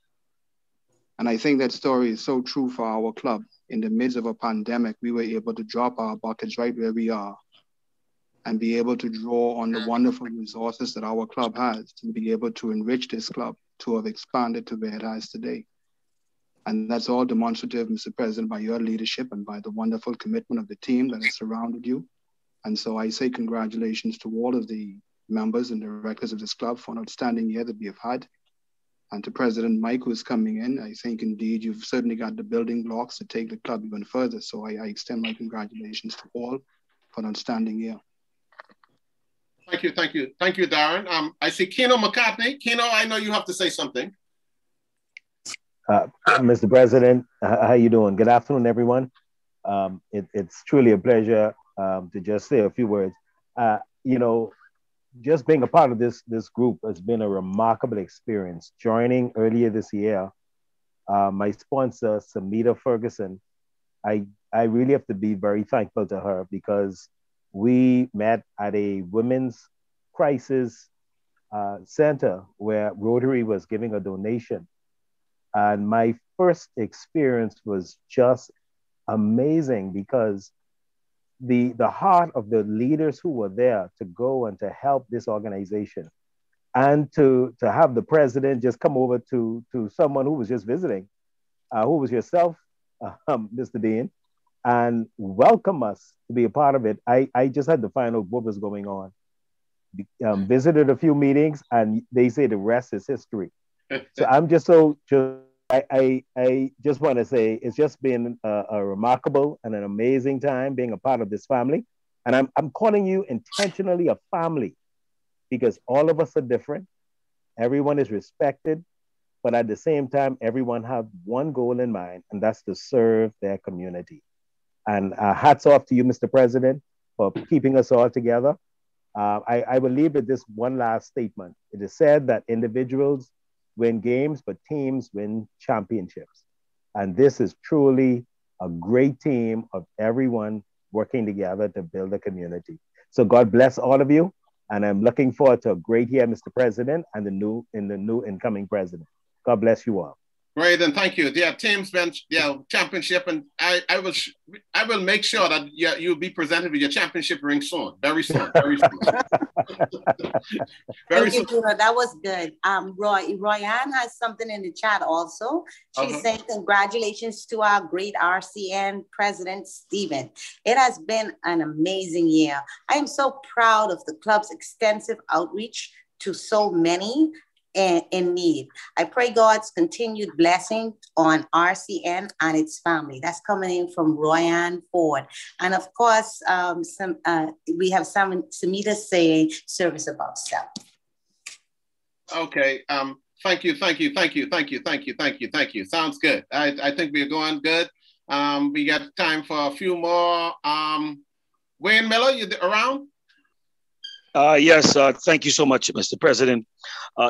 And I think that story is so true for our club. In the midst of a pandemic, we were able to drop our buckets right where we are and be able to draw on the wonderful resources that our club has to be able to enrich this club to have expanded to where it has today. And that's all demonstrative, Mr. President, by your leadership and by the wonderful commitment of the team that has surrounded you. And so I say congratulations to all of the members and directors of this club for an outstanding year that we have had. And to President Mike, who's coming in, I think indeed you've certainly got the building blocks to take the club even further. So I extend my congratulations to all for an outstanding year. Thank you, thank you. Thank you, Darren. I see Keno McCartney. Keno, I know you have to say something. Mr. President, how you doing? Good afternoon, everyone. It's truly a pleasure to just say a few words. You know, just being a part of this group has been a remarkable experience. Joining earlier this year, my sponsor, Samita Ferguson, I really have to be very thankful to her because we met at a women's crisis center where Rotary was giving a donation. And my first experience was just amazing because the heart of the leaders who were there to go and to help this organization and to have the president just come over to someone who was just visiting, who was yourself, Mr. Dean, and welcome us to be a part of it. I just had to find out what was going on. Visited a few meetings and they say the rest is history. So I'm just I just want to say it's just been a remarkable and an amazing time being a part of this family. And I'm calling you intentionally a family because all of us are different. Everyone is respected, but at the same time, everyone have one goal in mind, and that's to serve their community. And hats off to you, Mr. President, for keeping us all together. I will leave with this one last statement. It is said that individuals win games, but teams win championships. And this is truly a great team of everyone working together to build a community. So God bless all of you. And I'm looking forward to a great year, Mr. President, and the new incoming president. God bless you all. Great, and thank you. Yeah, teams win championship, and I will make sure that you'll be presented with your championship ring soon, very soon, very soon. Thank you, Keno. That was good. Royanne has something in the chat also. She's saying congratulations to our great RCN president, Stephen. It has been an amazing year. I am so proud of the club's extensive outreach to so many in need. I pray God's continued blessing on RCN and its family. That's coming in from Royanne Ford. And of course, we have Samita saying service above self. Okay. Thank you. Sounds good. I think we're going good. We got time for a few more. Wayne Miller, you around? Yes, thank you so much, Mr. President.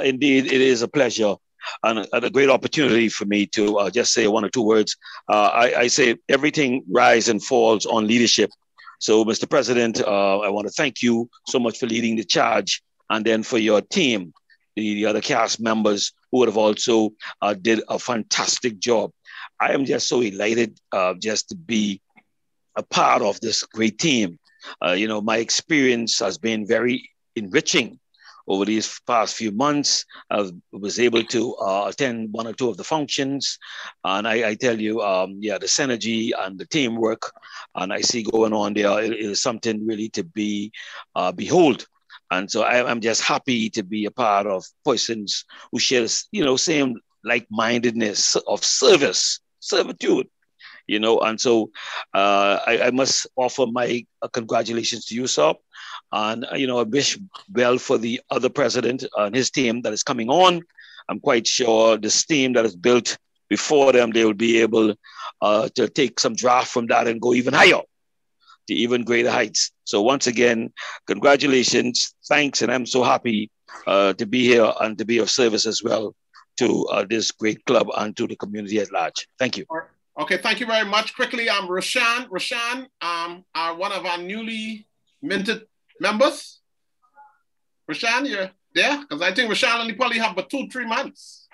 Indeed, it is a pleasure and a great opportunity for me to just say one or two words. I say everything rises and falls on leadership. So, Mr. President, I want to thank you so much for leading the charge, and then for your team, the other cast members who have also did a fantastic job. I am just so elated just to be a part of this great team. My experience has been very enriching over these past few months. I was able to attend one or two of the functions. And I tell you, the synergy and the teamwork and I see going on there is something really to be behold. And so I'm just happy to be a part of persons who share, same like-mindedness of servitude. you know, and so I must offer my congratulations to you, sir. And, you know, I wish well for the other president and his team that is coming on. I'm quite sure this team that is built before them, they will be able to take some draft from that and go even higher, to even greater heights. So once again, congratulations, thanks, and I'm so happy to be here and to be of service as well to this great club and to the community at large. Thank you. Okay, thank you very much. Quickly, I'm Rashan. Rashan, one of our newly minted members. Rashan, you're there? Because I think Rashan only probably have about 2-3 months.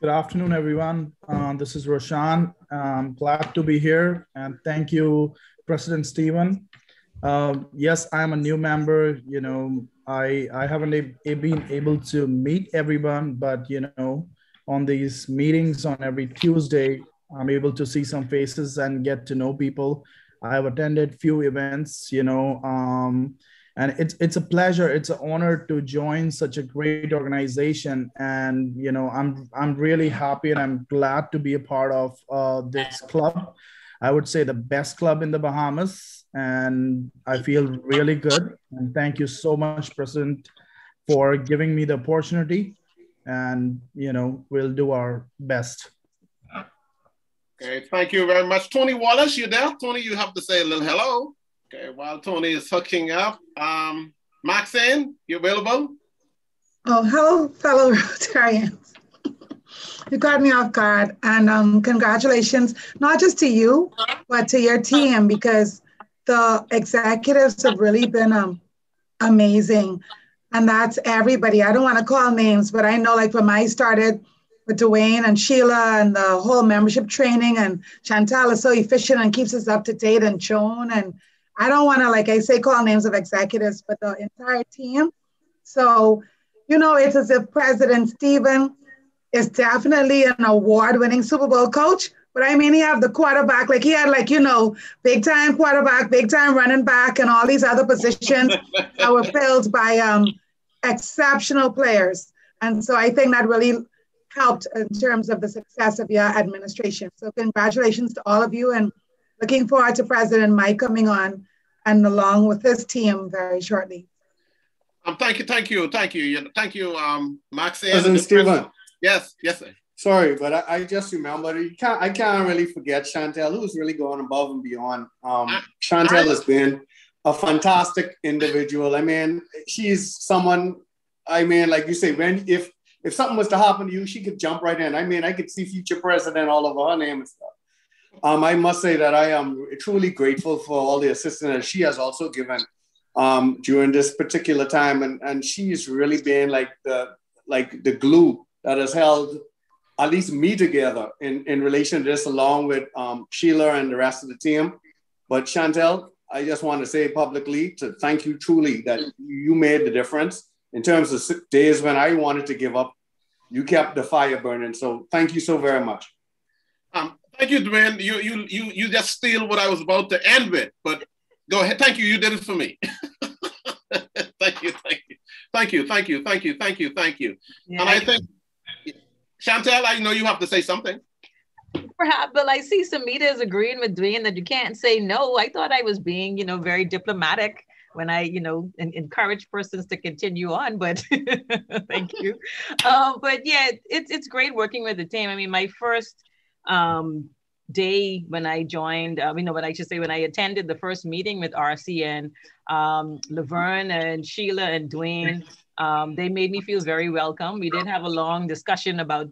Good afternoon, everyone. This is Roshan. Glad to be here, and thank you, President Stephen. Yes, I'm a new member. You know, I haven't been able to meet everyone, but you know, on these meetings on every Tuesday, I'm able to see some faces and get to know people. I've attended few events, you know, and it's a pleasure, it's an honor to join such a great organization. And, you know, I'm really happy and I'm glad to be a part of this club. I would say the best club in the Bahamas, and I feel really good. And thank you so much, President, for giving me the opportunity. And, you know, we'll do our best. Okay, thank you very much. Tony Wallace, you there? Tony, you have to say a little hello. Okay, while Tony is hooking up. Maxine, you available? Oh, hello, fellow Rotarians. You caught me off guard. And congratulations, not just to you, but to your team, because the executives have really been amazing. And that's everybody. I don't want to call names, but I know like when I started with Dwayne and Sheila and the whole membership training, and Chantal is so efficient and keeps us up to date, and Joan, and I don't want to, like I say, call names of executives, but the entire team. So, you know, it's as if President Stephen is definitely an award-winning Super Bowl coach, but I mean, he have the quarterback, like he had like, you know, big time quarterback, big time running back, and all these other positions that were filled by exceptional players. And so I think that really helped in terms of the success of your administration. So congratulations to all of you, and looking forward to President Mike coming on and along with his team very shortly. Thank you, Maxine. President Stephen. Yes, sir. Sorry, but I just remembered, I can't really forget Chantel, who's really going above and beyond. Chantel has been a fantastic individual. I mean, she's someone, I mean, like you say, if something was to happen to you, she could jump right in. I mean, I could see future president all over her name and stuff. I must say that I am truly grateful for all the assistance that she has also given during this particular time. And she's really been like the glue that has held at least me together in relation to this, along with Sheila and the rest of the team. But Chantel, I just want to say publicly to thank you truly that you made the difference. In terms of days when I wanted to give up, you kept the fire burning. So thank you so very much. Thank you, Dwayne. You just steal what I was about to end with, but go ahead. Thank you. You did it for me. Thank you. Yeah. And I think, Chantel, I know you have to say something. Perhaps, but I see Samita is agreeing with Dwayne that you can't say no. I thought I was being, you know, very diplomatic when I, you know, encourage persons to continue on, but thank you. But yeah, it's great working with the team. I mean, my first day when I joined, when I attended the first meeting with RCN, Laverne and Sheila and Dwayne, they made me feel very welcome. We did have a long discussion about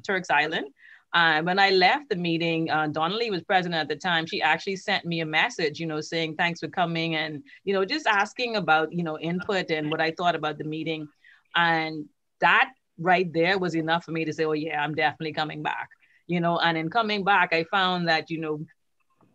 Turks Island. When I left the meeting, Donnelly was president at the time. She actually sent me a message, you know, saying thanks for coming, and, you know, just asking about, you know, input and what I thought about the meeting. And that right there was enough for me to say, oh yeah, I'm definitely coming back, you know. And in coming back, I found that, you know,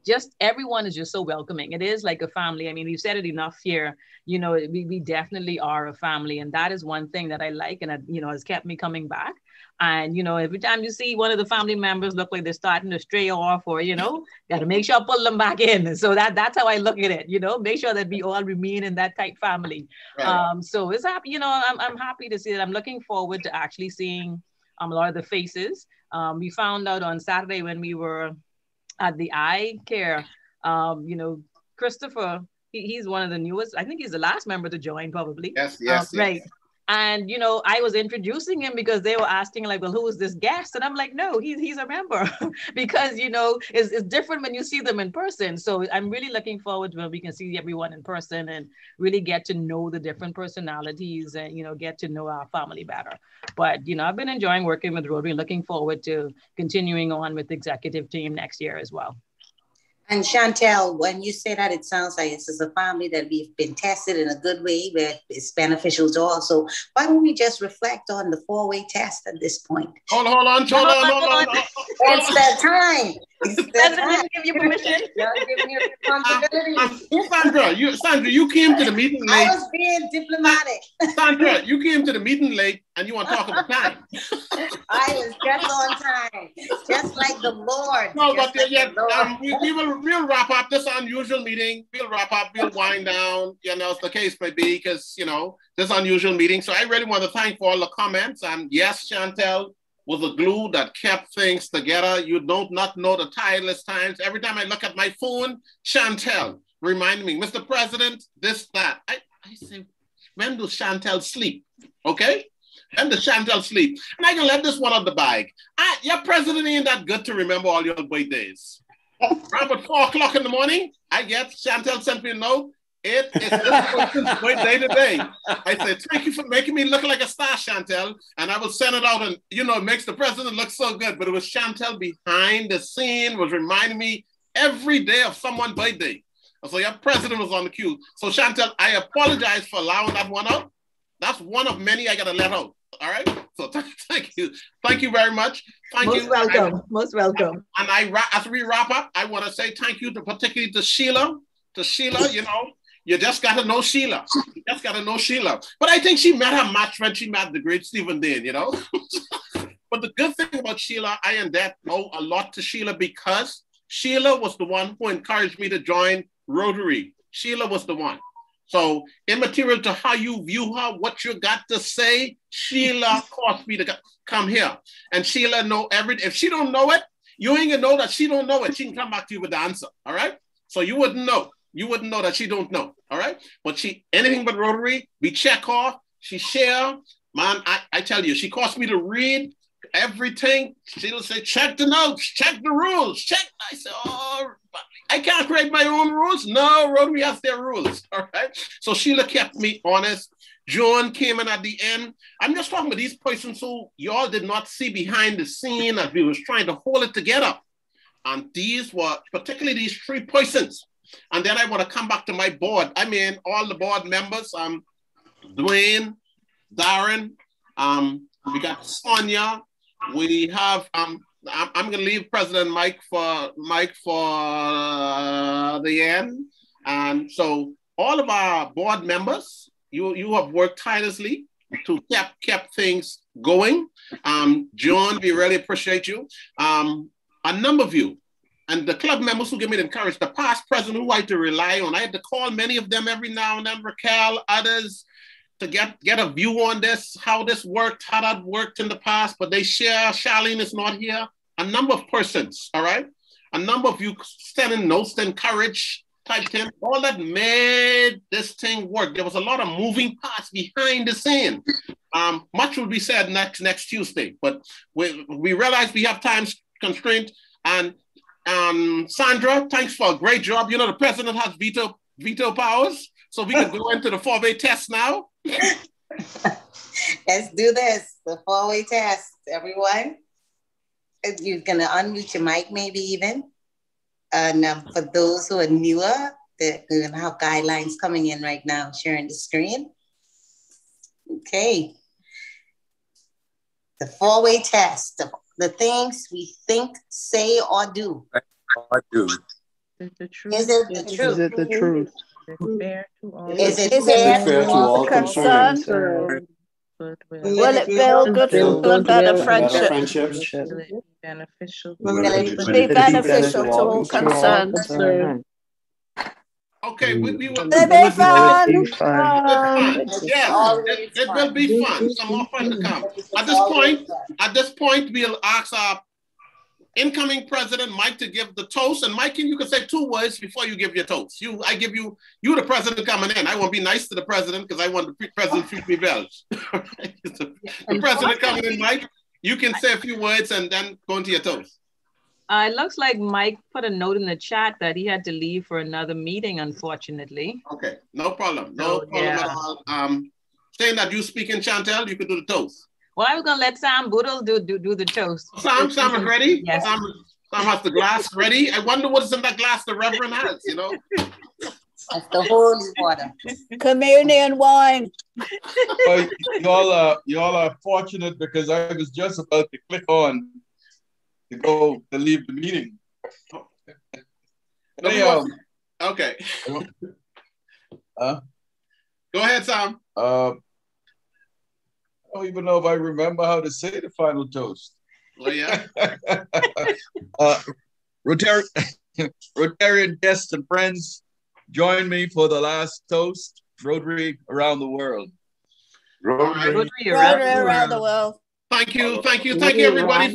just everyone is just so welcoming. It is like a family. I mean, we've said it enough here, you know, we definitely are a family. And that is one thing that I like, and, you know, has kept me coming back. And, you know, every time you see one of the family members look like they're starting to stray off, or, you know, got to make sure I pull them back in. So that's how I look at it, you know, make sure that we all remain in that tight family. Right. So it's happy, you know, I'm happy to see that. I'm looking forward to actually seeing a lot of the faces. We found out on Saturday when we were at the eye care. You know, Christopher, he's one of the newest. I think he's the last member to join, probably. Yes, yes, yes. Right. And, you know, I was introducing him because they were asking like, well, who is this guest? And I'm like, no, he's a member because, you know, it's different when you see them in person. So I'm really looking forward to when we can see everyone in person and really get to know the different personalities and, you know, get to know our family better. But, you know, I've been enjoying working with Rotary, looking forward to continuing on with the executive team next year as well. And Chantel, when you say that, it sounds like this is a family that we've been tested in a good way, where it's beneficial to all. So why don't we just reflect on the 4-way test at this point? Hold on. It's that time. It's that time. Give you permission. Y'all giving you responsibility. Sandra, you came to the meeting late. I was being diplomatic. Sandra, you came to the meeting late and you want to talk about time. I was just on time, just like the Lord. No, but we'll wrap up this unusual meeting. We'll wrap up, we'll wind down, you know, as the case may be, because, you know, this unusual meeting. So I really want to thank for all the comments. And yes, Chantel was a glue that kept things together. You don't not know the tireless times. Every time I look at my phone, Chantel remind me, Mr. President, this, that. I say, when does Chantel sleep? Okay? When does Chantel sleep? And I can let this one out the bag. Your president ain't that good to remember all your birthdays. Around about 4 o'clock in the morning, I get Chantel sent me a note. It is this person's birthday today. I said, thank you for making me look like a star, Chantel. And I will send it out, and, you know, it makes the president look so good. But it was Chantel behind the scene, was reminding me every day of someone's birthday. So your president was on the queue. So Chantel, I apologize for allowing that one out. That's one of many I got to let out. All right. So thank you. Thank you very much. Most welcome. Most welcome. And as we wrap up, I want to say thank you to particularly to Sheila. To Sheila, you know, you just got to know Sheila. You just got to know Sheila. But I think she met her match when she met the great Stephen Dean, you know. But the good thing about Sheila, I and that owe a lot to Sheila, because Sheila was the one who encouraged me to join Rotary. Sheila was the one. So immaterial to how you view her, what you got to say, Sheila caused me to come here. And Sheila know everything. If she don't know it, you ain't gonna know that she don't know it. She can come back to you with the answer, all right? So you wouldn't know. You wouldn't know that she don't know, all right? But she, anything but Rotary, we check off, she share. Man, I tell you, she caused me to read everything. She'll say, check the notes, check the rules, check. I said, oh, I can't create my own rules. No, Rotary has their rules, all right? So Sheila kept me honest. John came in at the end. I'm just talking about these persons who y'all did not see behind the scene as we was trying to hold it together. And these were, particularly these 3 persons. And then I want to come back to my board. I mean, all the board members, Dwayne, Darren, we got Sonia, we have, I'm going to leave President Mike for the end. And so all of our board members, you have worked tirelessly to kept things going. John, we really appreciate you. A number of you, and the club members who give me the courage, the past president who I had to rely on. I had to call many of them every now and then, Raquel, others, to get a view on this, how this worked, how that worked in the past, but they share. Charlene is not here. A number of persons, all right? A number of you sending notes to encourage, type 10, all that made this thing work. There was a lot of moving parts behind the scene. Much will be said next Tuesday, but we realize we have time constraint. And Sandra, thanks for a great job. You know, the president has veto powers, so we can go into the 4-way test now. Let's do this, the 4-way test, everyone. You're gonna unmute your mic, maybe even. And for those who are newer, we're gonna have guidelines coming in right now, sharing the screen. Okay. The 4-way test, the things we think, say, or do. Or do. Is it the truth? Is it the truth? Is it the truth? Is it fair to all concerned? Will it build goodwill and better friendships? Will it be beneficial to all concerned? Okay, we will. Will it be fun? Yes, it will be fun. Some more fun to come. At this point, we'll ask our incoming president, Mike, to give the toast. And Mike, you can say 2 words before you give your toast. I give you the president coming in. I want to be nice to the president because I want the president to be well. The president coming in, Mike, you can say a few words and then go into your toast. It looks like Mike put a note in the chat that he had to leave for another meeting, unfortunately. Okay, no problem. No problem at all. Saying that you speak in Chantel, you can do the toast. Well, I was going to let Sam Boodle do the toast. Sam is ready? Yes. Sam has the glass ready. I wonder what is in that glass the Reverend has, you know? That's the holy water. Communion wine. Well, y'all are fortunate because I was just about to click on to leave the meeting. Okay. Go ahead, Sam. I don't even know if I remember how to say the final toast. Oh, yeah. Rotarian guests and friends, join me for the last toast. Rotary around the world. Rotary around the world. Thank you, everybody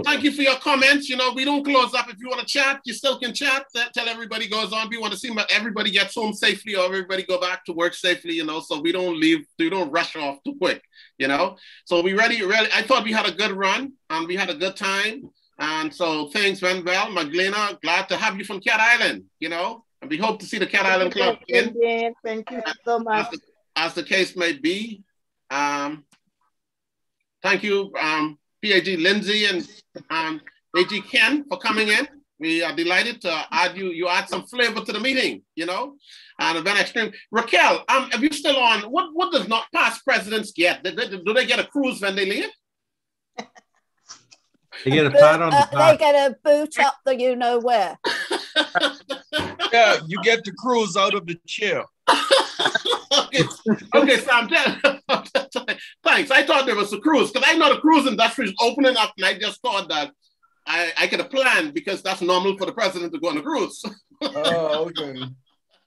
thank you for your comments. You know, we don't close up. If you want to chat, you still can chat. Tell everybody goes on. We want to see everybody gets home safely or everybody go back to work safely, you know, so we don't rush off too quick, you know. So we really, I thought we had a good run and we had a good time. And so things went well. Magdalena, glad to have you from Cat Island, you know, and we hope to see the Cat Island Club again. Thank you so much. As the case may be. Thank you, PAG Lindsay and AG Ken for coming in. We are delighted to add you add some flavor to the meeting, you know, and a very extreme. Raquel, are you still on? What does not past presidents get? Do they get a cruise when they leave? They get a pat on the back. They get a boot up the you know where. Yeah, you get to cruise out of the chair. Okay, Sam, thanks. I thought there was a cruise because I know the cruise industry is opening up, and I just thought that I could have planned because that's normal for the president to go on a cruise. Oh, okay.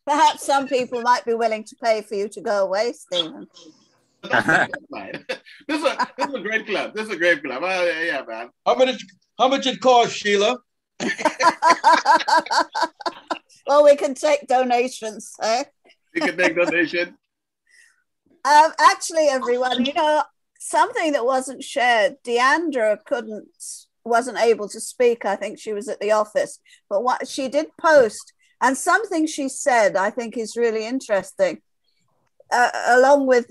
Perhaps some people might be willing to pay for you to go away, Stephen. This is a great club. This is a great club. Yeah, man. How much it cost, Sheila? Well, we can take donations. We can take donations. Actually, everyone, you know, something that wasn't shared. Deandra wasn't able to speak. I think she was at the office, but what she did post, and something she said, I think is really interesting. Along with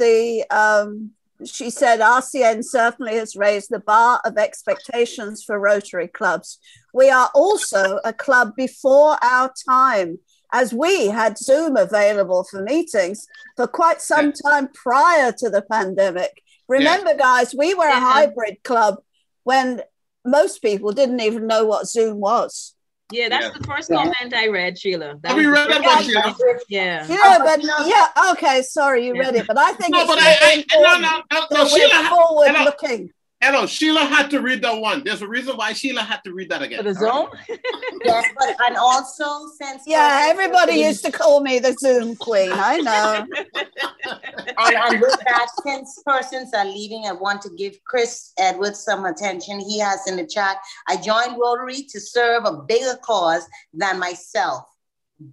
she said RCN certainly has raised the bar of expectations for Rotary clubs. We are also a club before our time, as we had Zoom available for meetings for quite some time prior to the pandemic. Remember, guys, we were a hybrid club when most people didn't even know what Zoom was. Yeah, that's the first comment I read, Sheila. Have you read that one, Sheila? Yeah. Yeah, but okay, sorry, you read it, but I think no, it's Sheila, forward looking. Hello, Sheila had to read that one. There's a reason why Sheila had to read that again. For the Zoom? Yes, but and also since everybody used to call me the Zoom queen. I know. and with that, since persons are leaving, I want to give Chris Edwards some attention. He has in the chat, I joined Rotary to serve a bigger cause than myself,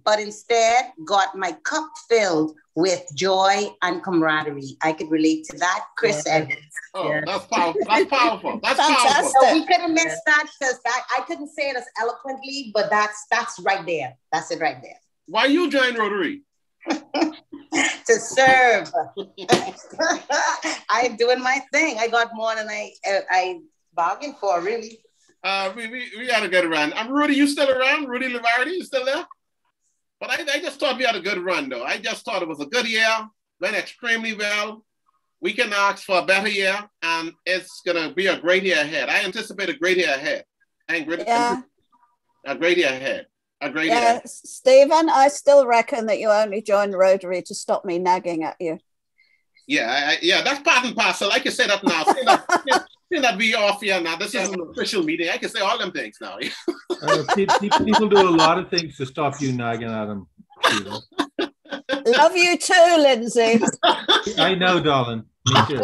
but instead got my cup filled with joy and camaraderie. I could relate to that, Chris Edwards. Oh, that's powerful. That's powerful. That's powerful. So we couldn't miss that because I couldn't say it as eloquently, but that's right there. That's it right there. Why you joined Rotary? To serve. I'm doing my thing. I got more than I bargained for, really. We had a good run. Rudy, you still around? Rudy Livardi, you still there? But I just thought we had a good run, though. I just thought it was a good year, went extremely well. We can ask for a better year, and it's going to be a great year ahead. I anticipate a great year ahead. A great year ahead. A great year. Stephen, I still reckon that you only joined Rotary to stop me nagging at you. Yeah, that's part and parcel. I can say that now. Seeing that we off here now, this isn't an official meeting. I can say all them things now. People do a lot of things to stop you nagging at them. Love you too, Lindsay. I know, darling. Me too.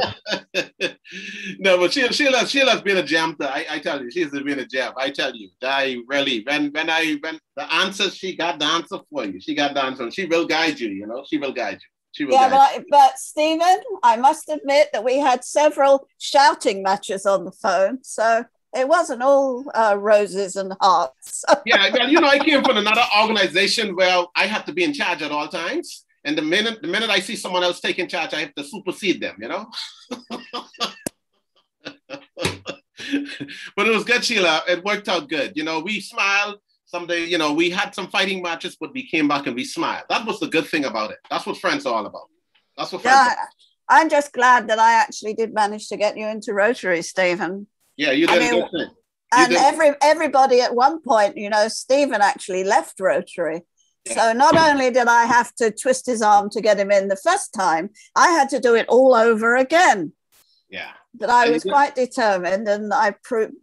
No, but Sheila's been a gem. I tell you, she's been a gem. I tell you, I really when the answer she got the answer for you. She got the answer. She will guide you. You know, she will guide you. She will guide you. But Stephen, I must admit that we had several shouting matches on the phone, so it wasn't all roses and hearts. Yeah, well, you know, I came from another organization where I had to be in charge at all times. And the minute I see someone else taking charge, I have to supersede them, you know? But it was good, Sheila. It worked out good. You know, we smiled someday, you know, we had some fighting matches, but we came back and we smiled. That was the good thing about it. That's what friends are all about. That's what friends are. I'm just glad that I actually did manage to get you into Rotary, Stephen. Yeah, you did a good thing. And everybody at one point, you know, Stephen actually left Rotary. So not only did I have to twist his arm to get him in the first time, I had to do it all over again. Yeah. But I was quite determined, and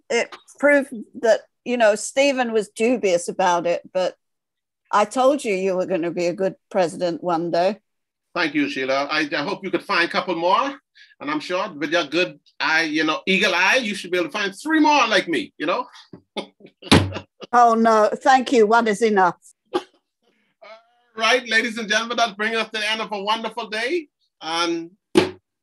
it proved that, you know, Stephen was dubious about it, but I told you were going to be a good president one day. Thank you, Sheila. I hope you could find a couple more, and I'm sure with your good eye, you know, eagle eye, you should be able to find 3 more like me, you know? Oh, no, thank you. One is enough. Right, ladies and gentlemen, that brings us to the end of a wonderful day. And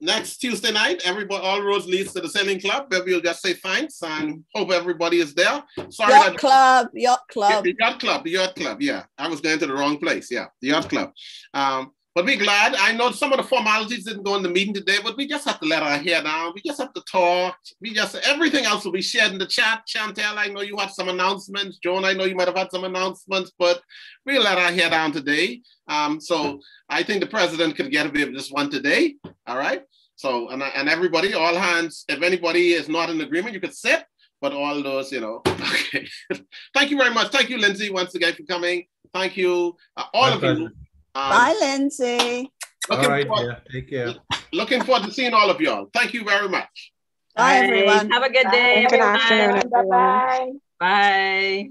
next Tuesday night, all roads leads to the Sailing Club, where we'll just say thanks and hope everybody is there. Sorry, Yacht Club. The Yacht Club, yeah. I was going to the wrong place, yeah, the Yacht Club. But we're glad. I know some of the formalities didn't go in the meeting today, but we just have to let our hair down. We just have to talk. Everything else will be shared in the chat. Chantel, I know you have some announcements. Joan, I know you might have had some announcements, but we'll let our hair down today. So I think the president could get away with this one today. All right. So, and everybody, all hands, if anybody is not in agreement, you could sit, but all those, you know, okay. Thank you very much. Thank you, Lindsay, once again for coming. Thank you, all of you. Bye, Lindsay. All right, yeah, take care. Looking forward to seeing all of y'all. Thank you very much. Bye, everyone. Have a good day. Good afternoon, everyone. Bye.